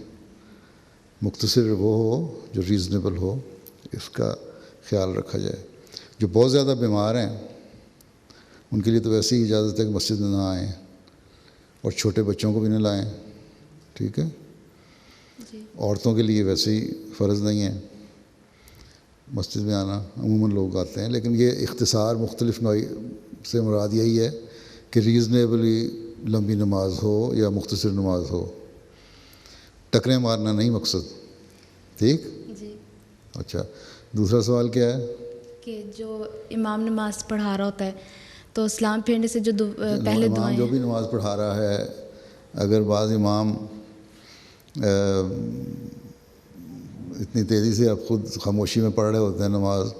مختصر وہ ہو جو ریزنیبل ہو، اس کا خیال رکھا جائے. جو بہت زیادہ بیمار ہیں ان کے لیے تو ویسے ہی اجازت ہے کہ مسجد میں نہ آئیں، اور چھوٹے بچوں کو بھی نہ لائیں. ٹھیک ہے. عورتوں کے لیے ویسے ہی فرض نہیں ہے مسجد میں آنا، عموماً لوگ آتے ہیں. لیکن یہ اختصار مختلف نوعی سے مراد یہی ہے کہ ریزنیبلی لمبی نماز ہو یا مختصر نماز ہو. ٹکریں مارنا نہیں مقصد. ٹھیک. جی. اچھا، دوسرا سوال کیا ہے؟ کہ جو امام نماز پڑھا رہا ہوتا ہے تو سلام پھیرنے سے جو پہلے دعائیں جو بھی نماز پڑھا رہا ہے، اگر بعض امام اتنی تیزی سے آپ خود خاموشی میں پڑھ رہے ہوتے ہیں نماز،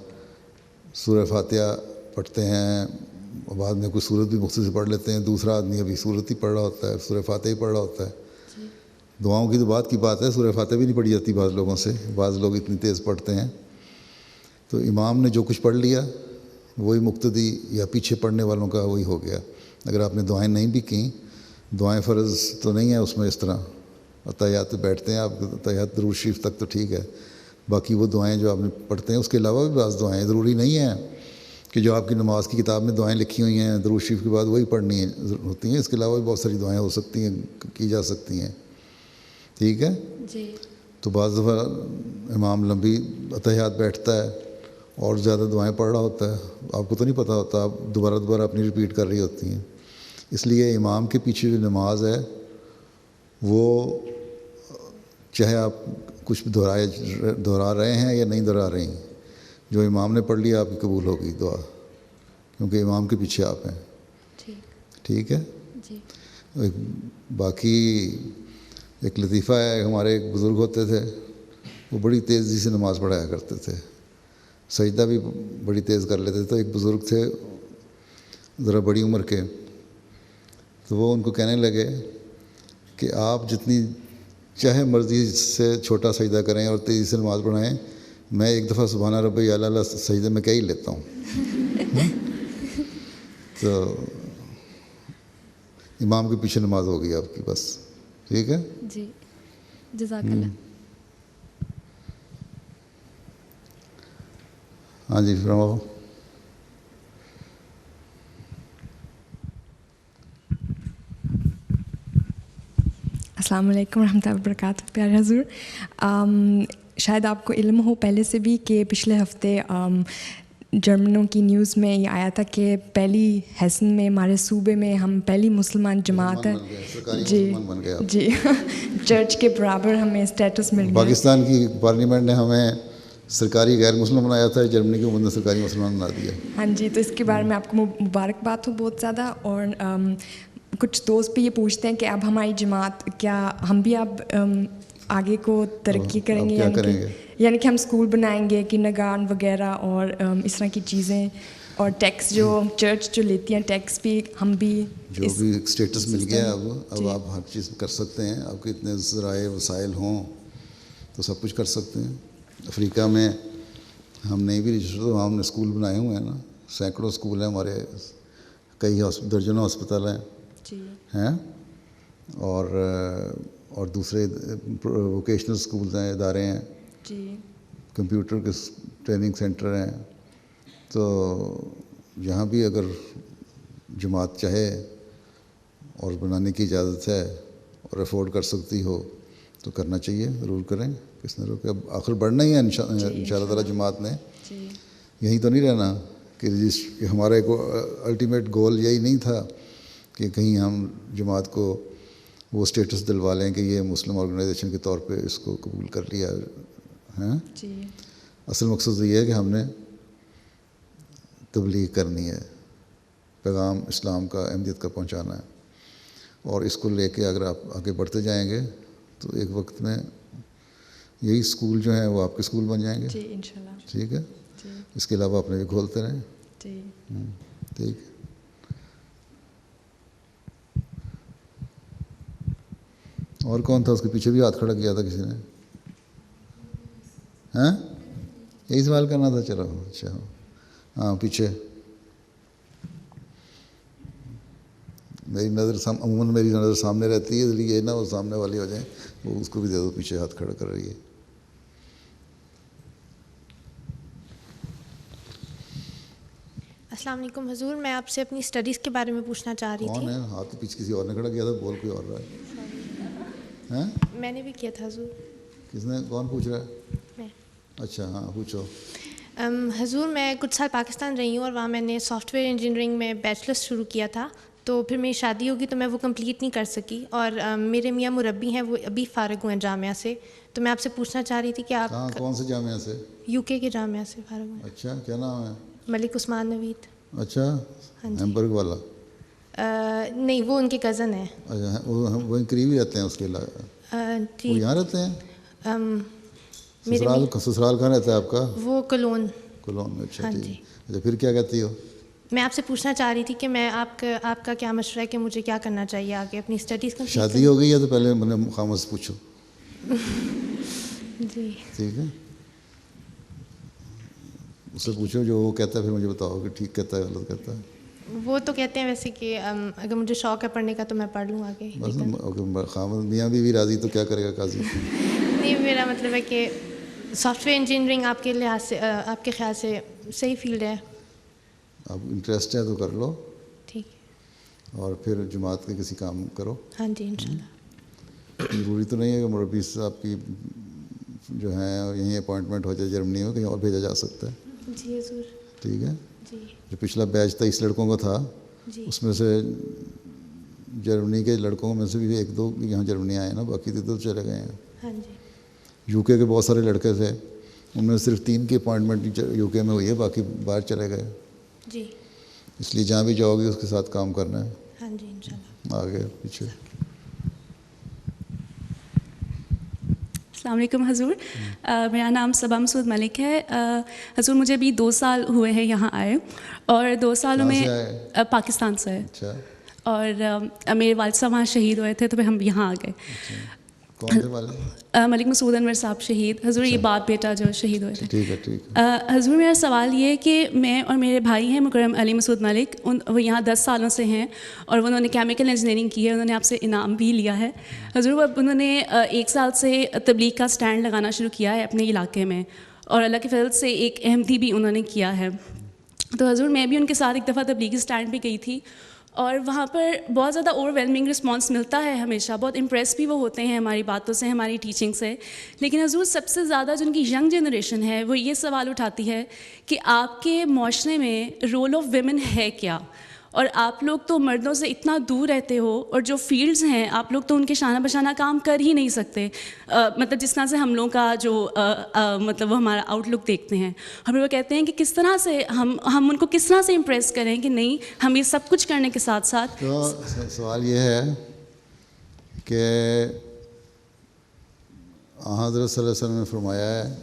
سورہ فاتحہ پڑھتے ہیں، بعد میں کوئی سورت بھی مختصر پڑھ لیتے ہیں، دوسرا آدمی ابھی سورت ہی پڑھ رہا ہوتا ہے، سورہ فاتحہ ہی پڑھ رہا ہوتا ہے. دعاؤں کی تو بات کی بات ہے، سورہ فاتحہ بھی نہیں پڑھی جاتی بعض لوگوں سے، بعض لوگ اتنی تیز پڑھتے ہیں. تو امام نے جو کچھ پڑھ لیا وہی مقتدی یا پیچھے پڑھنے والوں کا وہی ہو گیا. اگر آپ نے دعائیں نہیں بھی کیں، دعائیں فرض تو نہیں ہیں اس میں. اس طرح اتحیات پہ بیٹھتے ہیں آپ، اتحیات درود شریف تک تو ٹھیک ہے، باقی وہ دعائیں جو آپ نے پڑھتے ہیں اس کے علاوہ بھی بعض دعائیں ضروری نہیں ہیں کہ جو آپ کی نماز کی کتاب میں دعائیں لکھی ہوئی ہیں درود شریف کے بعد وہی پڑھنی ہوتی ہیں. اس کے علاوہ بھی بہت ساری دعائیں ہو سکتی ہیں، کی جا سکتی ہیں. ٹھیک ہے. جی. تو بعض دفعہ امام لمبی اتحیات بیٹھتا ہے اور زیادہ دعائیں پڑھ رہا ہوتا ہے، آپ کو تو نہیں پتہ ہوتا، آپ دوبارہ اپنی ریپیٹ کر رہی ہوتی ہیں. اس لیے امام کے پیچھے جو نماز ہے وہ چاہے آپ کچھ دہرا رہے ہیں یا نہیں دہرا رہے ہیں، جو امام نے پڑھ لیا آپ کی قبول ہوگی دعا، کیونکہ امام کے پیچھے آپ ہیں. ٹھیک ہے. جی. باقی ایک لطیفہ ہے، ہمارے ایک بزرگ ہوتے تھے، وہ بڑی تیزی سے نماز پڑھایا کرتے تھے، سجدہ بھی بڑی تیز کر لیتے تھے. تو ایک بزرگ تھے ذرا بڑی عمر کے، تو وہ ان کو کہنے لگے کہ آپ جتنی چاہے مرضی سے چھوٹا سجدہ کریں اور تیزی سے نماز پڑھائیں، میں ایک دفعہ سبحان ربی اعلیٰ سجدے میں کیا ہی لیتا ہوں. تو امام کے پیچھے نماز ہوگی آپ کی بس. ٹھیک ہے. جی. جزاک اللہ. ہاں جی فرماؤ. السلام علیکم ورحمۃ اللہ وبرکاتہ. پیارے حضور، شاید آپ کو علم ہو پہلے سے بھی کہ پچھلے ہفتے جرمنوں کی نیوز میں یہ آیا تھا کہ پہلی ہیسن میں ہمارے صوبے میں ہم پہلی مسلمان جماعت ہے. جی جی چرچ کے برابر ہمیں اسٹیٹس مل گیا. پاکستان کی پارلیمنٹ نے ہمیں سرکاری غیر مسلم بنایا تھا, جرمنی کی حکومت نے سرکاری مسلمان بنا دیا. ہاں جی, تو اس کے بارے میں آپ کو مبارکباد ہو بہت زیادہ. اور کچھ دوست بھی یہ پوچھتے ہیں کہ اب ہماری جماعت کیا ہم بھی اب آگے کو ترقی کریں گے, یعنی کہ ہم اسکول بنائیں گے کہ نگان وغیرہ اور اس طرح کی چیزیں, اور ٹیکس جو چرچ جو لیتی ہیں ٹیکس بھی ہم بھی جو بھی اسٹیٹس مل گیا اب آپ ہر چیز کر سکتے ہیں. آپ کے اتنے ذرائع وسائل ہوں تو سب کچھ کر سکتے ہیں. افریقہ میں ہم نہیں بھی رجسٹر, ہم نے اسکول بنائے ہوئے ہیں نا, سینکڑوں اسکول ہیں ہمارے, کئی درجنوں ہسپتال ہیں اور دوسرے ووکیشنل اسکولز ہیں, ادارے ہیں, کمپیوٹر کے ٹریننگ سینٹر ہیں. تو یہاں بھی اگر جماعت چاہے اور بنانے کی اجازت ہے اور افورڈ کر سکتی ہو تو کرنا چاہیے, ضرور کریں. کس نے روکے, اب آخر بڑھنا ہی ہے ان شاء اللہ تعالیٰ. جماعت نے یہیں تو نہیں رہنا کہ ہمارا ایک الٹیمیٹ گول یہی نہیں تھا کہ کہیں ہم جماعت کو وہ اسٹیٹس دلوا لیں کہ یہ مسلم آرگنائزیشن کے طور پہ اس کو قبول کر لیا ہے. اصل مقصد یہ ہے کہ ہم نے تبلیغ کرنی ہے, پیغام اسلام کا, احمدیت کا پہنچانا ہے. اور اس کو لے کے اگر آپ آگے بڑھتے جائیں گے تو ایک وقت میں یہی اسکول جو ہیں وہ آپ کے اسکول بن جائیں گے. ٹھیک ہے, اس کے علاوہ اپنے بھی کھولتے رہیں. ٹھیک ہے. اور کون تھا اس کے پیچھے بھی ہاتھ کھڑا کیا تھا کسی نے؟ ہاں, یہی سوال کرنا تھا. چلو اچھا, ہاں پیچھے. عموماً میری نظر سامنے رہتی ہے, اس لیے یہ نہ وہ سامنے والی ہو جائیں, وہ اس کو بھی دے دو پیچھے ہاتھ کھڑا کر رہی ہے. السلام علیکم حضور, میں آپ سے اپنی اسٹڈیز کے بارے میں پوچھنا چاہ رہی تھی. کون ہے ہاتھ پیچھے؟ کسی اور نے کھڑا کیا تھا, بول کوئی اور رہا ہے. میں نے بھی کیا تھا حضور. کس نے, کون پوچھ رہا ہے؟ میں. اچھا ہاں پوچھو. حضور میں کچھ سال پاکستان رہی ہوں اور وہاں میں نے سافٹ ویئر انجینئرنگ میں بیچلرس شروع کیا تھا. تو پھر میری شادی ہوگی تو میں وہ کمپلیٹ نہیں کر سکی, اور میرے میاں مربی ہیں وہ ابھی فارغ ہوئے ہیں جامعہ سے. تو میں آپ سے پوچھنا چاہ رہی تھی کہ آپ کون سے جامعہ سے؟ UK کے جامعہ سے فارغ ہوئے. اچھا, کیا نام ہے؟ ملک عثمان نوید. اچھا, ہیمبرگ والا؟ نہیں, وہ ان کے کزن ہیں. اچھا, وہ قریب ہی رہتے ہیں اس کے علاوہ؟ وہ یہاں رہتے ہیں؟ سسرال کہاں رہتا ہے آپ کا؟ وہ کلون. کلون میں. اچھا ٹھیک. اچھا پھر کیا کہتی ہو؟ میں آپ سے پوچھنا چاہ رہی تھی کہ میں آپ کا کیا مشورہ ہے کہ مجھے کیا کرنا چاہیے آگے اپنی اسٹڈیز کا. شادی ہو گئی ہے تو پہلے میں نے خاموش سے پوچھو. جی ٹھیک ہے, اس سے پوچھو جو وہ کہتا ہے, پھر مجھے بتاؤ کہ ٹھیک کہتا ہے غلط کہتا ہے. وہ تو کہتے ہیں ویسے کہ اگر مجھے شوق ہے پڑھنے کا تو میں پڑھ لوں آگے. بس خامد میاں بھی راضی تو کیا کرے گا قاضی. نہیں, میرا مطلب ہے کہ سافٹ ویئر انجینئرنگ آپ کے لحاظ سے, آپ کے خیال سے صحیح فیلڈ ہے. اب انٹرسٹ ہے تو کر لو. ٹھیک. اور پھر جماعت کے کسی کام کرو. ہاں جی انشاءاللہ. ضروری تو نہیں ہے کہ مربی صاحب کی جو ہیں یہیں اپوائنٹمنٹ ہو جائے جرمنی میں, کہیں اور بھیجا جا سکتا ہے. جی حضور. ٹھیک ہے. جی. جو پچھلا بیچ 23 لڑکوں کا تھا, اس میں سے جرمنی کے لڑکوں میں سے بھی 1-2 یہاں جرمنی آئے نا, باقی تو چلے گئے ہیں. ہاں جی. UK کے بہت سارے لڑکے تھے, ان میں صرف 3 کی اپوائنٹمنٹ UK میں ہوئی ہے, باقی باہر چلے گئے. جی. اس لیے جہاں بھی جاؤ گے اس کے ساتھ کام کرنا ہے. ہاں جی انشاءاللہ. آگے پیچھے. السلام علیکم حضور, میرا نام صبا مسعود ملک ہے. حضور مجھے بھی 2 سال ہوئے ہیں یہاں آئے, اور 2 سالوں میں پاکستان سے. اچھا. اور میرے والد صاحب وہاں شہید ہوئے تھے تو پھر ہم یہاں آ گئے. کون تھے والد؟ ملک مسعود انور صاحب شہید. حضور یہ باپ بیٹا جو شہید ہوئے تھے. ٹھیک ہے ٹھیک. حضور میرا سوال یہ ہے کہ میں اور میرے بھائی ہیں مکرم علی مسعود ملک, وہ یہاں 10 سالوں سے ہیں اور انہوں نے کیمیکل انجینئرنگ کی ہے. انہوں نے آپ سے انعام بھی لیا ہے. حضور اب انہوں نے 1 سال سے تبلیغ کا سٹینڈ لگانا شروع کیا ہے اپنے علاقے میں, اور اللہ کے فضل سے ایک احمدی بھی انہوں نے کیا ہے. تو حضور میں بھی ان کے ساتھ ایک دفعہ تبلیغی سٹینڈ پہ گئی تھی, اور وہاں پر بہت زیادہ اوور ویلمنگ رسپانس ملتا ہے ہمیشہ, بہت امپریس بھی وہ ہوتے ہیں ہماری باتوں سے, ہماری ٹیچنگ سے. لیکن حضور سب سے زیادہ جو ان کی ینگ جنریشن ہے وہ یہ سوال اٹھاتی ہے کہ آپ کے معاشرے میں رول آف ویمن ہے کیا, اور آپ لوگ تو مردوں سے اتنا دور رہتے ہو, اور جو فیلڈز ہیں آپ لوگ تو ان کے شانہ بشانہ کام کر ہی نہیں سکتے, مطلب جس طرح سے ہم لوگوں کا جو مطلب وہ ہمارا آؤٹ لک دیکھتے ہیں. اور وہ کہتے ہیں کہ کس طرح سے ہم ان کو کس طرح سے امپریس کریں کہ نہیں ہم یہ سب کچھ کرنے کے ساتھ ساتھ. تو سوال یہ ہے کہ حضرت صلی اللہ علیہ وسلم نے فرمایا ہے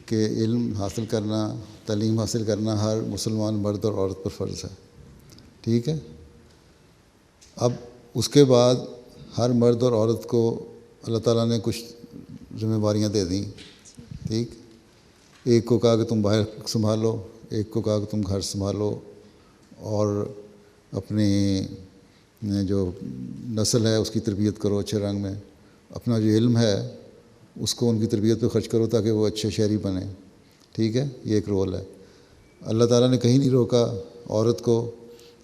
کہ علم حاصل کرنا, تعلیم حاصل کرنا ہر مسلمان مرد اور عورت پر فرض ہے, ٹھیک ہے. اب اس کے بعد ہر مرد اور عورت کو اللہ تعالیٰ نے کچھ ذمہ داریاں دے دیں, ٹھیک. ایک کو کہا کہ تم باہر سنبھالو, ایک کو کہا کہ تم گھر سنبھالو, اور اپنی جو نسل ہے اس کی تربیت کرو اچھے رنگ میں. اپنا جو علم ہے اس کو ان کی تربیت پہ خرچ کرو تاکہ وہ اچھے شہری بنیں, ٹھیک ہے. یہ ایک رول ہے. اللہ تعالیٰ نے کہیں نہیں روکا عورت کو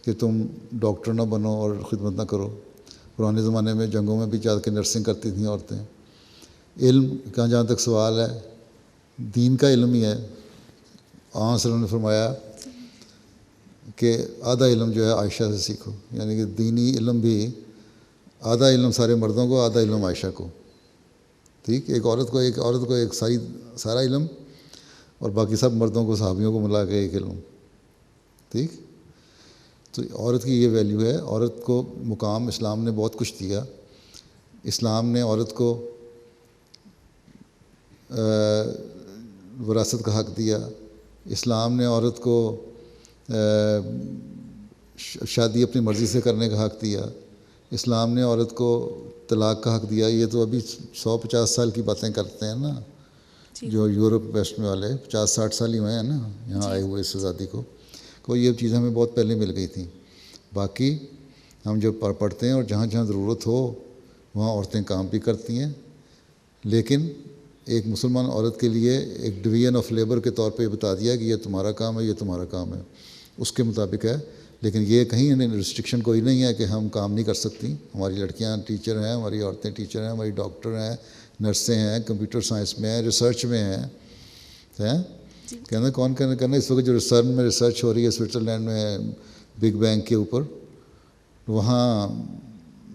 کہ تم ڈاکٹر نہ بنو اور خدمت نہ کرو. پرانے زمانے میں جنگوں میں بھی جا کے نرسنگ کرتی تھیں عورتیں. علم کا جہاں تک سوال ہے دین کا علم ہی ہے. آن صلی اللہ علیہ وسلم نے فرمایا کہ آدھا علم جو ہے عائشہ سے سیکھو, یعنی کہ دینی علم بھی آدھا علم سارے مردوں کو, آدھا علم عائشہ کو, ٹھیک. ایک عورت کو ایک سارا علم, اور باقی سب مردوں کو صحابیوں کو ملا کے ایک علم, ٹھیک. تو عورت کی یہ ویلیو ہے. عورت کو مقام اسلام نے بہت کچھ دیا. اسلام نے عورت کو وراثت کا حق دیا. اسلام نے عورت کو شادی اپنی مرضی سے کرنے کا حق دیا. اسلام نے عورت کو طلاق کا حق دیا. یہ تو ابھی 150 سال کی باتیں کرتے ہیں نا, جو یورپ ویسٹ میں والے 50-60 سال ہی ہوئے ہیں نا یہاں آئے ہوئے اس آزادی کو یہ چیزیں ہمیں بہت پہلے مل گئی تھیں. باقی ہم جو پڑھتے ہیں اور جہاں جہاں ضرورت ہو وہاں عورتیں کام بھی کرتی ہیں, لیکن ایک مسلمان عورت کے لیے ایک ڈویژن آف لیبر کے طور پہ یہ بتا دیا کہ یہ تمہارا کام ہے, یہ تمہارا کام ہے, اس کے مطابق ہے. لیکن یہ کہیں ریسٹرکشن کوئی نہیں ہے کہ ہم کام نہیں کر سکتی. ہماری لڑکیاں ٹیچر ہیں, ہماری عورتیں ٹیچر ہیں, ہماری ڈاکٹر ہیں, نرسیں ہیں, کمپیوٹر سائنس میں ہیں, ریسرچ میں ہیں. کہنا کون کرنا اس وقت جو ریسرچ ہو رہی ہے سوئٹزرلینڈ میں بگ بینگ کے اوپر, وہاں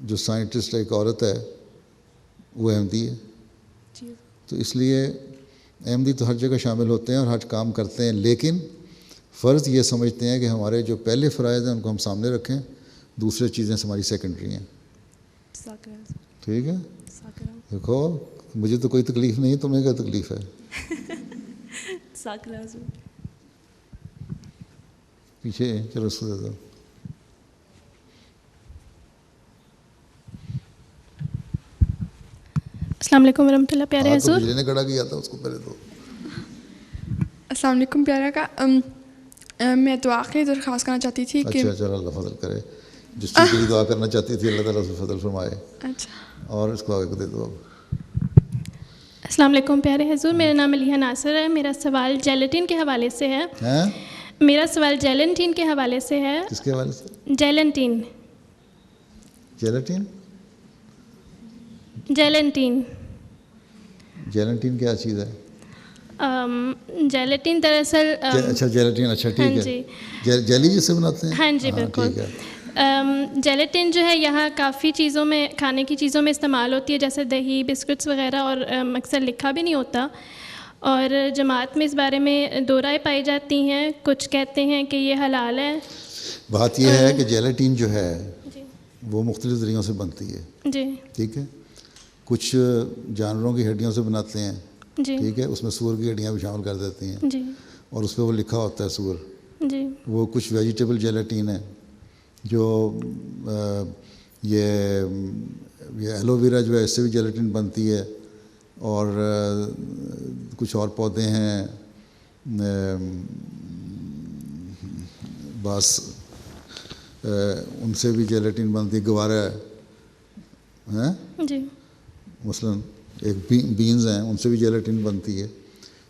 جو سائنٹسٹ ایک عورت ہے وہ احمدی ہے. تو اس لیے احمدی تو ہر جگہ شامل ہوتے ہیں اور ہر کام کرتے ہیں, لیکن فرض یہ سمجھتے ہیں کہ ہمارے جو پہلے فرائض ہیں ان کو ہم سامنے رکھیں, دوسرے چیزیں ہماری سیکنڈری ہیں, ٹھیک ہے. دیکھو مجھے تو کوئی تکلیف نہیں, تمہیں کیا تکلیف ہے. پیچھے چلو اس کو دے دو. السلام علیکم ورحمۃ اللہ. پیارے حضور, بجلی نے کھڑا کیا تھا اس کو پہلے تو. السلام علیکم پیارا کا میں دعا کی درخواست کرنا چاہتی تھی کہ اچھا چلو اللہ فضل کرے. جس چیز کے لیے دعا کرنا چاہتی تھی اللہ تعالیٰ سے فضل فرمائے. اچھا, اور اس کو آگے کو دے دو. السلام علیکم پیارے حضور, میرا نام علیہ ناصر ہے. میرا سوال جیلیٹن کے حوالے سے ہے. میرا سوال جیلنٹین کے حوالے سے ہے. کس کے حوالے سے؟ جیلنٹین. جیلیٹن جیلنٹین جیلنٹین کیا چیز ہے؟ جیلیٹن دراصل اچھا جیلیٹن, اچھا ٹھیک ہے. جیلی جس سے بناتے ہیں؟ ہاں جی بالکل. جیلیٹن جو ہے یہاں کافی چیزوں میں, کھانے کی چیزوں میں استعمال ہوتی ہے, جیسے دہی, بسکٹس وغیرہ, اور اکثر لکھا بھی نہیں ہوتا. اور جماعت میں اس بارے میں دو رائے پائی جاتی ہیں. کچھ کہتے ہیں کہ یہ حلال ہے. بات یہ ہے کہ جیلیٹن جو ہے وہ مختلف ذریعوں سے بنتی ہے. جی ٹھیک ہے. کچھ جانوروں کی ہڈیوں سے بناتے ہیں, ٹھیک ہے, اس میں سور کی ہڈیاں بھی شامل کر دیتی ہیں جی, اور اس پہ وہ لکھا ہوتا ہے سور. جی وہ کچھ ویجیٹیبل جیلیٹین ہے جو یہ ایلو ویرا جو ہے اس سے بھی جیلیٹن بنتی ہے, اور کچھ اور پودے ہیں بس ان سے بھی جیلیٹن بنتی ہے. گوارا ہے جی, مثلاً ایک بینز ہیں ان سے بھی جیلیٹن بنتی ہے.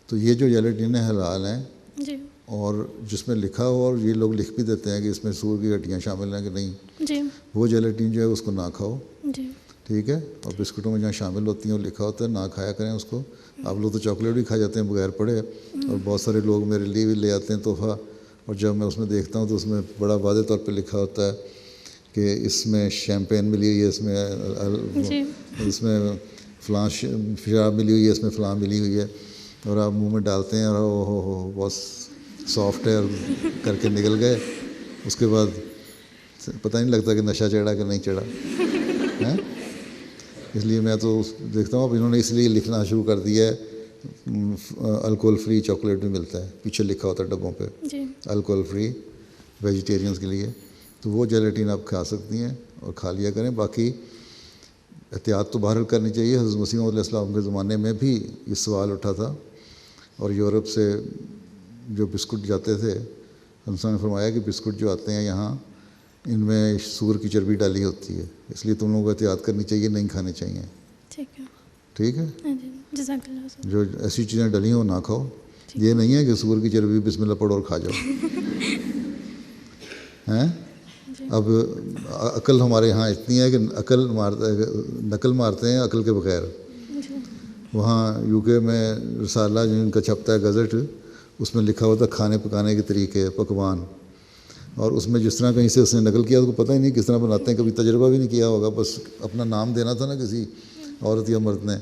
تو یہ جو جیلیٹن ہے حلال ہیں جی, اور جس میں لکھا ہو, اور یہ لوگ لکھ بھی دیتے ہیں کہ اس میں سور کی ہڈیاں شامل ہیں کہ نہیں, جی وہ جیلیٹین جو ہے اس کو نہ کھاؤ, جی ٹھیک ہے. اور بسکٹوں میں جہاں شامل ہوتی ہیں وہ لکھا ہوتا ہے, نہ کھایا کریں اس کو. آپ لوگ تو چاکلیٹ بھی کھا جاتے ہیں بغیر پڑھے, اور بہت سارے لوگ میرے لیے بھی لے آتے ہیں تحفہ, اور جب میں اس میں دیکھتا ہوں تو اس میں بڑا واضح طور پہ لکھا ہوتا ہے کہ اس میں شیمپین ملی ہوئی ہے, اس میں فلاں شراب ملی ہوئی ہے, اس میں فلاں ملی ہوئی ہے, اور آپ منہ میں ڈالتے ہیں اور ہو بہت سافٹ ہے, اور کر کے نکل گئے. اس کے بعد پتہ نہیں لگتا کہ نشہ چڑھا کہ نہیں چڑھا. اس لیے میں تو دیکھتا ہوں اب انہوں نے اس لیے لکھنا شروع کر دیا ہے, الکوہول فری چاکلیٹ بھی ملتا ہے, پیچھے لکھا ہوتا ہے ڈبوں پہ الکوہول فری ویجیٹیرینس کے لیے. تو وہ جیلیٹین آپ کھا سکتی ہیں اور کھا لیا کریں. باقی احتیاط تو بہرحال کرنی چاہیے. حضرت مسیح علیہ السلام کے زمانے میں بھی یہ سوال اٹھا تھا, اور یورپ سے جو بسکٹ جاتے تھے, انسان نے فرمایا کہ بسکٹ جو آتے ہیں یہاں ان میں سور کی چربی ڈالی ہوتی ہے, اس لیے تم لوگوں کو احتیاط کرنی چاہیے, نہیں کھانے چاہیے. ٹھیک ہے, جو ایسی چیزیں ڈلی ہوں نہ کھاؤ. یہ نہیں ہے کہ سور کی چربی بسم اللہ پڑھو اور کھا جاؤ. ہیں اب عقل ہمارے یہاں اتنی ہے کہ نقل مارتے ہیں عقل کے بغیر. وہاں یو کے میں رسالہ جن کا چھپتا ہے گزٹ, اس میں لکھا ہوتا ہے کھانے پکانے کے طریقے, پکوان, اور اس میں جس طرح کہیں سے اس نے نقل کیا اس کو پتہ ہی نہیں کس طرح بناتے ہیں, کبھی تجربہ بھی نہیں کیا ہوگا, بس اپنا نام دینا تھا نا کسی عورت یا مرد نے,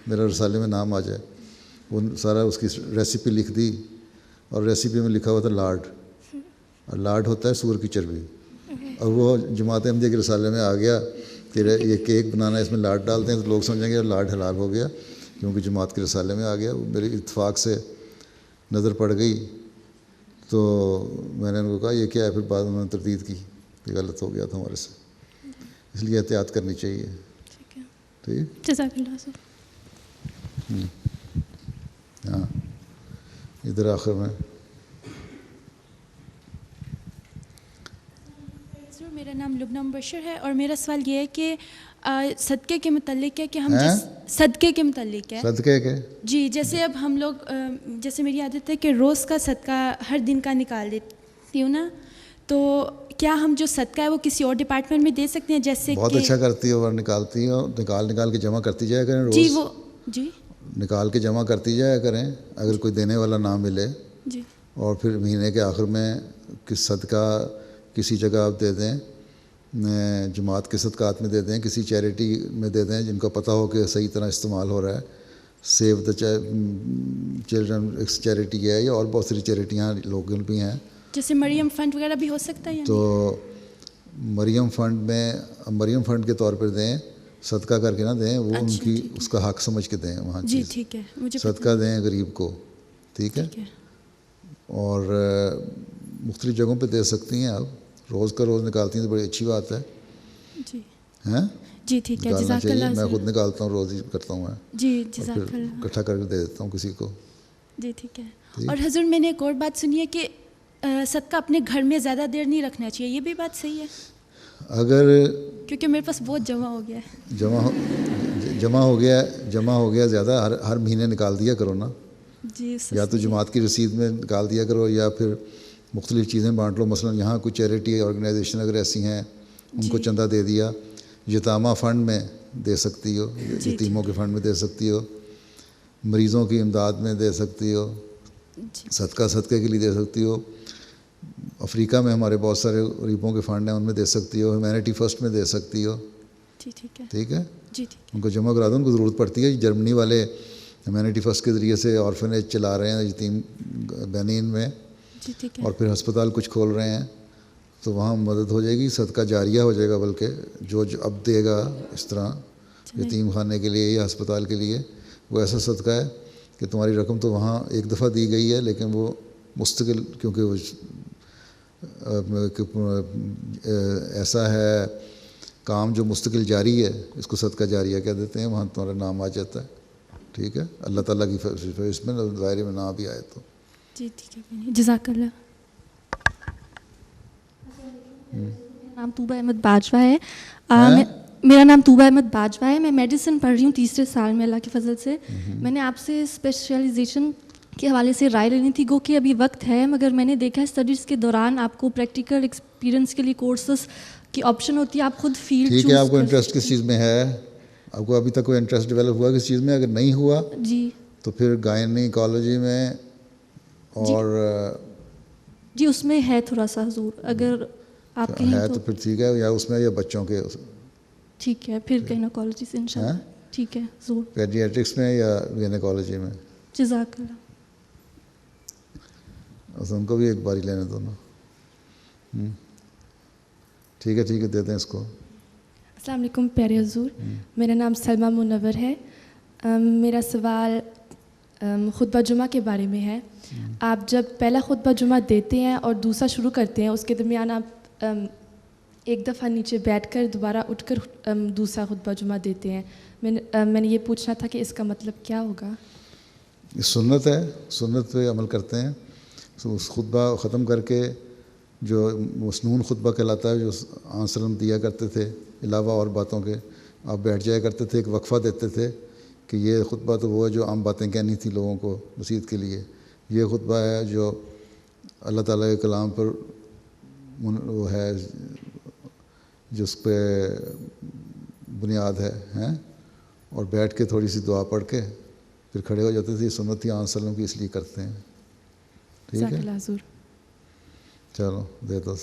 میرا رسالے میں نام آ جائے. وہ سارا اس کی ریسیپی لکھ دی, اور ریسیپی میں لکھا ہوا تھا لاڈ, اور لاڈ ہوتا ہے سور کی چربی. اور وہ جماعت احمدیہ کے رسالے میں آ گیا کہ یہ کیک بنانا ہے, اس میں لاڈ ڈالتے ہیں, تو لوگ سمجھیں گے لاڈ حلال ہو گیا کیونکہ جماعت کے رسالے میں آ گیا. میری اتفاق سے نظر پڑ گئی تو میں نے ان کو کہا یہ کیا ہے, پھر بعد انہوں نے تردید کی کہ غلط ہو گیا تھا ہمارے سے. اس لیے احتیاط کرنی چاہیے. ٹھیک, جزاک اللہ صاحب. ہاں ادھر آخر میں. میرا نام لبنہ مبشر ہے, اور میرا سوال یہ ہے کہ صدقے کے متعلق ہے کہ ہم صدقے کے متعلق ہے. صدقے کے جی, جیسے اب ہم لوگ, جیسے میری عادت ہے کہ روز کا صدقہ ہر دن کا نکال دیتی ہوں نا, تو کیا ہم جو صدقہ ہے وہ کسی اور ڈپارٹمنٹ میں دے سکتے ہیں؟ جیسے بہت اچھا کرتی ہو, اور نکالتی ہو, نکال کے جمع کرتی جایا کریں روز. جی وہ جی نکال کے جمع کرتی جایا کریں اگر کوئی دینے والا نہ ملے. جی, اور پھر مہینے کے آخر میں کس صدقہ کسی جگہ آپ دے دیں, جماعت کے صدقات میں دے دیں, کسی چیریٹی میں دے دیں جن کو پتہ ہو کہ صحیح طرح استعمال ہو رہا ہے. سیو دا چلڈرن ایک چیریٹی ہے, یا اور بہت ساری چیریٹیاں لوکل بھی ہیں, جیسے مریم فنڈ وغیرہ بھی ہو سکتا ہے. تو مریم فنڈ کے طور پر دیں, صدقہ کر کے نہ دیں, وہ ان کی اس کا حق سمجھ کے دیں. وہاں جی ٹھیک ہے, مجھے صدقہ دیں غریب کو. ٹھیک ہے, اور مختلف جگہوں پہ دے سکتی ہیں آپ. روز کا روز نکالتی ہیں تو بڑی اچھی بات ہے. جی ہیں جی ٹھیک ہے, جزاک اللہ. میں خود نکالتا ہوں, روز ہی کرتا ہوں میں. جی جزاک اللہ. اکٹھا کر کے دے دیتا ہوں کسی کو. جی ٹھیک ہے. اور حضور میں نے ایک اور بات سنی ہے کہ صدقہ اپنے گھر میں زیادہ دیر نہیں رکھنا چاہیے, یہ بھی بات صحیح ہے؟ اگر کیونکہ میرے پاس بہت جمع ہو گیا ہے. جمع ہو گیا زیادہ, ہر مہینے نکال دیا کرو نا. جی, یا تو جماعت کی رسید میں نکال دیا کرو, یا پھر مختلف چیزیں بانٹ لو. مثلا یہاں کوئی چیریٹی آرگنائزیشن اگر ایسی ہیں ان کو چندہ دے دیا, یتامہ فنڈ میں دے سکتی ہو, یتیموں کے فنڈ میں دے سکتی ہو, مریضوں کی امداد میں دے سکتی ہو, صدقے کے لیے دے سکتی ہو. افریقہ میں ہمارے بہت سارے غریبوں کے فنڈ ہیں, ان میں دے سکتی ہو. ہیومینٹی فرسٹ میں دے سکتی ہو. ٹھیک ہے, ان کو جمع کرا دو, ان کو ضرورت پڑتی ہے. جرمنی والے ہیومینٹی فرسٹ کے ذریعے سے آرفنیج چلا رہے ہیں یتیم بینین میں, اور پھر ہسپتال کچھ کھول رہے ہیں, تو وہاں مدد ہو جائے گی. صدقہ جاریہ ہو جائے گا, بلکہ جو اب دے گا اس طرح یتیم خانے کے لیے یا ہسپتال کے لیے, وہ ایسا صدقہ ہے کہ تمہاری رقم تو وہاں ایک دفعہ دی گئی ہے, لیکن وہ مستقل, کیونکہ وہ ایسا ہے کام جو مستقل جاری ہے, اس کو صدقہ جاریہ کہہ دیتے ہیں. وہاں تمہارا نام آ جاتا ہے. ٹھیک ہے, اللہ تعالیٰ کی فہرست میں دائرے میں نہ بھی آئے تو. جی ٹھیک ہے, جزاک اللہ. نام طوبہ احمد باجوہ ہے. میرا نام طوبہ احمد باجوہ ہے. میں میڈیسن پڑھ رہی ہوں 3 سال میں, اللہ کے فضل سے. میں نے آپ سے اسپیشلائزیشن کے حوالے سے رائے لینی تھی. گو کہ ابھی وقت ہے مگر میں نے دیکھا ہے اسٹڈیز کے دوران آپ کو پریکٹیکل ایکسپیرینس کے لیے کورسز کی آپشن ہوتی ہے, آپ خود فیلڈ ٹھیک ہے. آپ کو انٹرسٹ کس چیز میں ہے؟ آپ کو ابھی تک کوئی انٹرسٹ ڈیولپ ہوا کس چیز میں؟ اگر نہیں ہوا جی تو پھر گائنیکالوجی میں اور جی اس میں ہے تھوڑا سا حضور, اگر آپ کہیں ہے تو پھر ٹھیک ہے, یا اس میں یا بچوں کے ٹھیک ہے, پھر گائنیکالوجی سے انشاءاللہ ٹھیک ہے حضور. پیڈیاٹرکس میں یا گائنیکالوجی میں؟ جزاک اللہ. ان کو بھی ایک باری لینے دو نا. ٹھیک ہے ٹھیک ہے, دے دیں اس کو. السلام علیکم پیارے حضور, میرا نام سلمہ منور ہے. میرا سوال خطبہ جمعہ کے بارے میں ہے. آپ جب پہلا خطبہ جمعہ دیتے ہیں اور دوسرا شروع کرتے ہیں, اس کے درمیان آپ ایک دفعہ نیچے بیٹھ کر دوبارہ اٹھ کر دوسرا خطبہ جمعہ دیتے ہیں. میں نے یہ پوچھنا تھا کہ اس کا مطلب کیا ہوگا؟ یہ سنت ہے, سنت پہ عمل کرتے ہیں. اس خطبہ ختم کر کے جو مسنون خطبہ کہلاتا ہے, جو وسلم دیا کرتے تھے علاوہ اور باتوں کے, آپ بیٹھ جایا کرتے تھے, ایک وقفہ دیتے تھے کہ یہ خطبہ تو وہ ہے جو عام باتیں کہنی تھی لوگوں کو نصیحت کے لیے. یہ خطبہ ہے جو اللہ تعالیٰ کے کلام پر وہ ہے, جس پہ بنیاد ہے. اور بیٹھ کے تھوڑی سی دعا پڑھ کے پھر کھڑے ہو جاتے تھے. یہ سنت ہی وسلم کی اس لیے کرتے ہیں. ٹھیک ہے, چلو دے دو.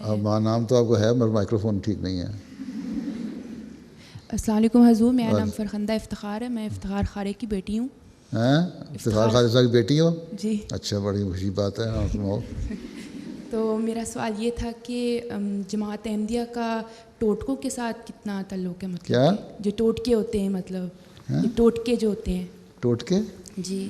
اب نام تو آپ کو ہے مگر مائکرو فون ٹھیک نہیں ہے. السلام علیکم حضور, میرا نام فرخندہ افتخار ہے, میں افتخار خارے کی بیٹی ہوں. افتخار خارے صاحب کی بیٹی ہو؟ جی. اچھا, بڑی خوشی بات ہے. ہاں سناؤ. تو میرا سوال یہ تھا کہ جماعت احمدیہ کا ٹوٹکوں کے ساتھ کتنا تعلق ہے؟ مطلب کیا جو ٹوٹکے ہوتے ہیں, مطلب ٹوٹکے جو ہوتے ہیں. ٹوٹکے؟ جی.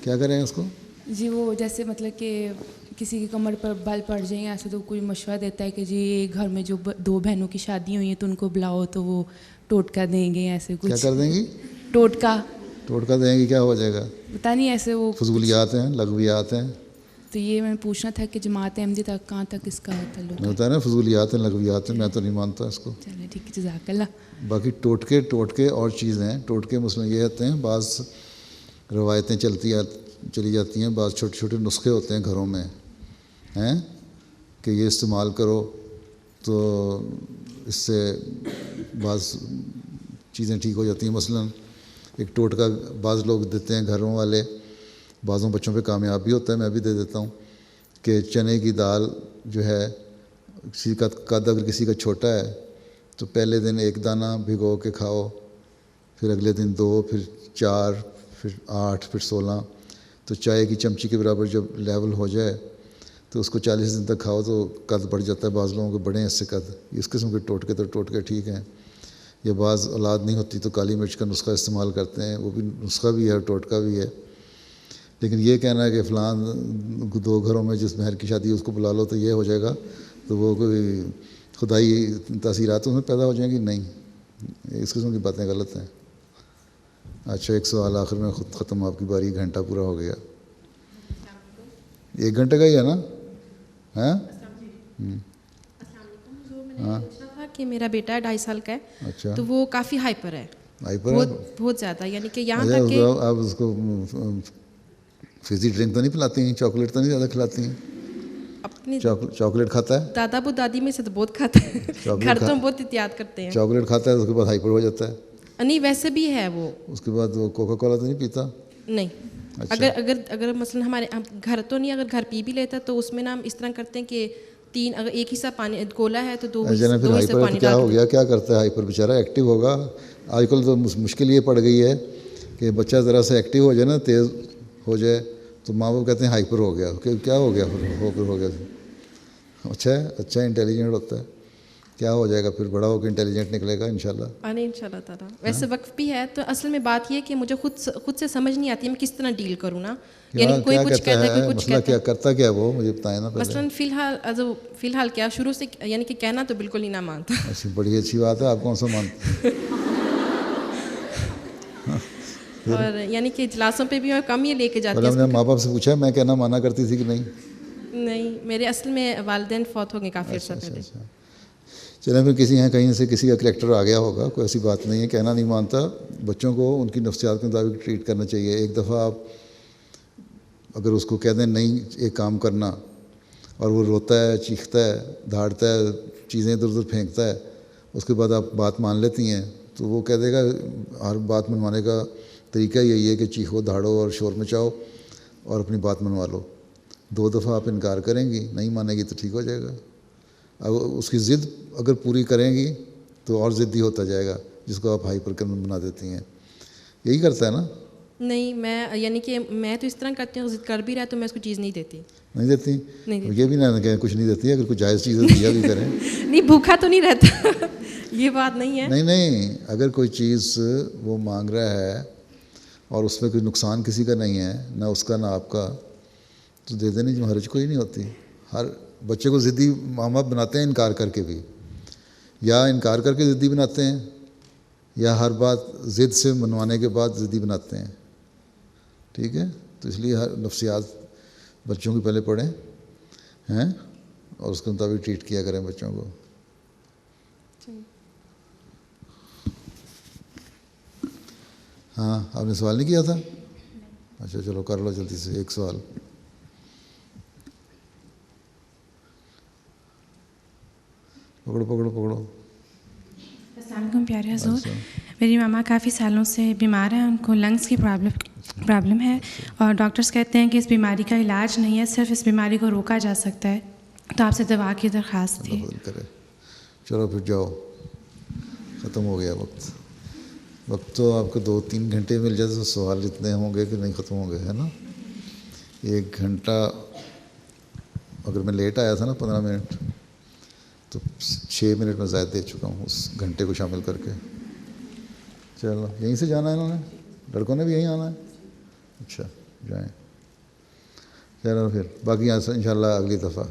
کیا کریں اس کو؟ جی وہ جیسے مطلب کہ کسی کی کمر پر بال پڑ جائیں ایسے, تو کوئی مشورہ دیتا ہے کہ جی گھر میں جو دو بہنوں کی شادی ہوئی ہیں تو ان کو بلاؤ تو وہ ٹوٹکا دیں گے, ایسے کچھ. کیا کر دیں گی؟ ٹوٹکا. ٹوٹکا دیں گی, کیا ہو جائے گا؟ پتہ نہیں, ایسے وہ فضولیات ہیں, لغویات ہیں. تو یہ میں پوچھنا تھا کہ جماعت احمدیہ تک کہاں تک اس کا تعلق ہے؟ ہوتا ہے نا, فضولیات ہیں, لغویات ہیں, میں تو نہیں مانتا اس کو. چلے ٹھیک ہے, جزاک اللہ. باقی ٹوٹکے اور چیزیں ہیں. ٹوٹکے مثلاً یہ ہوتے ہیں, بعض روایتیں چلی جاتی ہیں, بعض چھوٹے چھوٹے نسخے ہوتے ہیں گھروں میں ہیں کہ یہ استعمال کرو تو اس سے بعض چیزیں ٹھیک ہو جاتی ہیں. مثلاً ایک ٹوٹکا بعض لوگ دیتے ہیں گھروں والے, بعضوں بچوں پہ کامیاب بھی ہوتا ہے, میں بھی دے دیتا ہوں, کہ چنے کی دال جو ہے کسی کا قد اگر کسی کا چھوٹا ہے تو پہلے دن 1 دانہ بھگو کے کھاؤ, پھر اگلے دن 2, پھر 4, پھر 8, پھر 16. تو چائے کی چمچی کے برابر جب لیول ہو جائے تو اس کو 40 دن تک کھاؤ تو قد بڑھ جاتا ہے. بعض لوگوں کے بڑے ہیں اس سے قد. اس قسم کے ٹوٹکے تو ٹوٹکے ٹھیک ہیں. یا بعض اولاد نہیں ہوتی تو کالی مرچ کا نسخہ استعمال کرتے ہیں, وہ بھی نسخہ بھی ہے, ٹوٹکا بھی ہے. لیکن یہ کہنا ہے کہ فلان 2 گھروں میں جس مہر کی شادی ہے اس کو بلا لو تو یہ ہو جائے گا, تو وہ کوئی خدائی تاثیرات اس میں پیدا ہو جائیں گی, نہیں. اس قسم کی باتیں غلط ہیں. اچھا, ایک سوال آخر میں خود ختم, آپ کی باری. 1 گھنٹہ پورا ہو گیا. 1 گھنٹے کا ہی ہے نا؟ ہاں ہاں. کہ میرا بیٹا 2.5 سال کا ہے. اچھا. تو وہ کافی ہائپر ہے, بہت زیادہ, یعنی کہ یہاں تک کہ آپ اس کو فیزی ڈرنک تو نہیں پلاتی ہیں, چاکلیٹ تو نہیں زیادہ کھلاتی ہیں؟ اپنی چاکلیٹ کھاتا ہے دادا ابو دادی میں سے تو بہت کھاتا ہے, گھر تو بہت احتیاط کرتے ہیں. چاکلیٹ کھاتا ہے تو اس کے بعد ہائپر ہو جاتا ہے؟ نہیں ویسے بھی ہے وہ. اس کے بعد وہ کوکا کولا تو نہیں پیتا؟ نہیں. اگر مثلا ہمارے گھر تو نہیں, اگر گھر پی بھی لیتا تو اس میں نا ہم اس طرح کرتے ہیں کہ 3 اگر ایک حصہ پانی کولا ہے تو 2 حصے پانی. کیا ہو گیا, کیا کرتا ہے ہائپر بیچارہ؟ ایکٹیو ہوگا. آج کل تو مشکل یہ پڑ گئی ہے کہ بچہ ذرا سے ایکٹیو ہو جائے نا, تیز ہو جائے تو ماں باپ کہتے ہیں ہائپر ہو گیا. کیا ہو گیا؟ ہو گیا. اچھا ہے, اچھا انٹیلیجنٹ ہوتا ہے. کیا ہو جائے گا پھر؟ بڑا ہو کے انٹیلیجنٹ نکلے گا انشاءاللہ. انشاءاللہ تعالیٰ. ویسے وقف بھی ہے تو اصل میں بات یہ ہے کہ مجھے خود سے سمجھ نہیں آتی میں کس طرح ڈیل کروں نا. یعنی کوئی کچھ کہتا ہے, کوئی کچھ کہتا ہے. کرتا کیا وہ مجھے بتائیں نا. مثلاً فی الحال کیا شروع سے یعنی کہ کہنا تو بالکل ہی نہ مانتا. اچھی, بڑی اچھی بات ہے. آپ کون سا مانتے؟ اور یعنی کہ اجلاسوں پہ بھی میں کم یہ لے کے جاتی ہوں. ہم نے ماں باپ سے پوچھا میں کہنا مانا کرتی تھی کہ نہیں؟ نہیں, میرے اصل میں والدین فوت ہو گئے کافی عرصہ پہلے. چلیں پھر کسی یہاں کہیں سے کسی کا کریکٹر آ گیا ہوگا، کوئی ایسی بات نہیں ہے، کہنا نہیں مانتا، بچوں کو ان کی نفسیات کے مطابق ٹریٹ کرنا چاہیے. ایک دفعہ آپ اگر اس کو کہہ دیں نہیں ایک کام کرنا اور وہ روتا ہے، چیختا ہے، دھاڑتا ہے، چیزیں ادھر ادھر پھینکتا ہے، اس کے بعد آپ بات مان لیتی ہیں تو وہ کہہ دے گا. ہر بات منوانے کا طریقہ یہی ہے کہ چیخو، دھاڑو اور شور مچاؤ اور اپنی بات منوا لو. 2 دفعہ آپ انکار کریں گی، نہیں مانے گی تو ٹھیک ہو جائے گا. اب اس کی ضد اگر پوری کریں گی تو اور ضدی ہوتا جائے گا، جس کو آپ ہائپر بنا دیتی ہیں. یہی کرتا ہے نا؟ نہیں، میں یعنی کہ میں تو اس طرح کرتی ہوں، ضد کر بھی رہا تو میں اس کو چیز نہیں دیتی. نہیں دیتی؟ یہ بھی نہ کہ کچھ نہیں دیتی، اگر کچھ جائز چیز دیا بھی کریں. نہیں، بھوکا تو نہیں رہتا، یہ بات نہیں ہے. نہیں، اگر کوئی چیز وہ مانگ رہا ہے اور اس میں کوئی نقصان کسی کا نہیں ہے، نہ اس کا نہ آپ کا، تو دے دینے جو حرج کوئی نہیں ہوتی. ہر بچے کو ضدی ماں باپ بناتے ہیں انکار کر کے بھی، یا انکار کر کے ضدی بناتے ہیں، یا ہر بات ضد سے منوانے کے بعد ضدی بناتے ہیں. ٹھیک ہے؟ تو اس لیے ہر نفسیات بچوں کی پہلے پڑھیں ہیں اور اس کے مطابق ٹریٹ کیا کریں بچوں کو. ہاں، آپ نے سوال نہیں کیا تھا؟ اچھا چلو کر لو جلدی سے ایک سوال. پکڑو پکڑو پکڑو. السلام علیکم پیارے حضور. میری ماما کافی سالوں سے بیمار ہیں، ان کو لنگس کی پرابلم ہے اور ڈاکٹرز کہتے ہیں کہ اس بیماری کا علاج نہیں ہے، صرف اس بیماری کو روکا جا سکتا ہے. تو آپ سے دعا کی درخواست تھی. چلو پھر جاؤ، ختم ہو گیا وقت. وقت تو آپ کو 2-3 گھنٹے مل جاتے تو سوال اتنے ہوں گے کہ نہیں ختم ہوں گے، ہے نا. 1 گھنٹہ اگر میں لیٹ آیا تھا نا 15 منٹ تو 6 منٹ میں زائد دے چکا ہوں اس گھنٹے کو شامل کر کے. چلو یہیں سے جانا ہے انہوں نے، لڑکوں نے بھی یہیں آنا ہے. اچھا جائیں. چلو پھر باقی ان شاء اللہ اگلی دفعہ.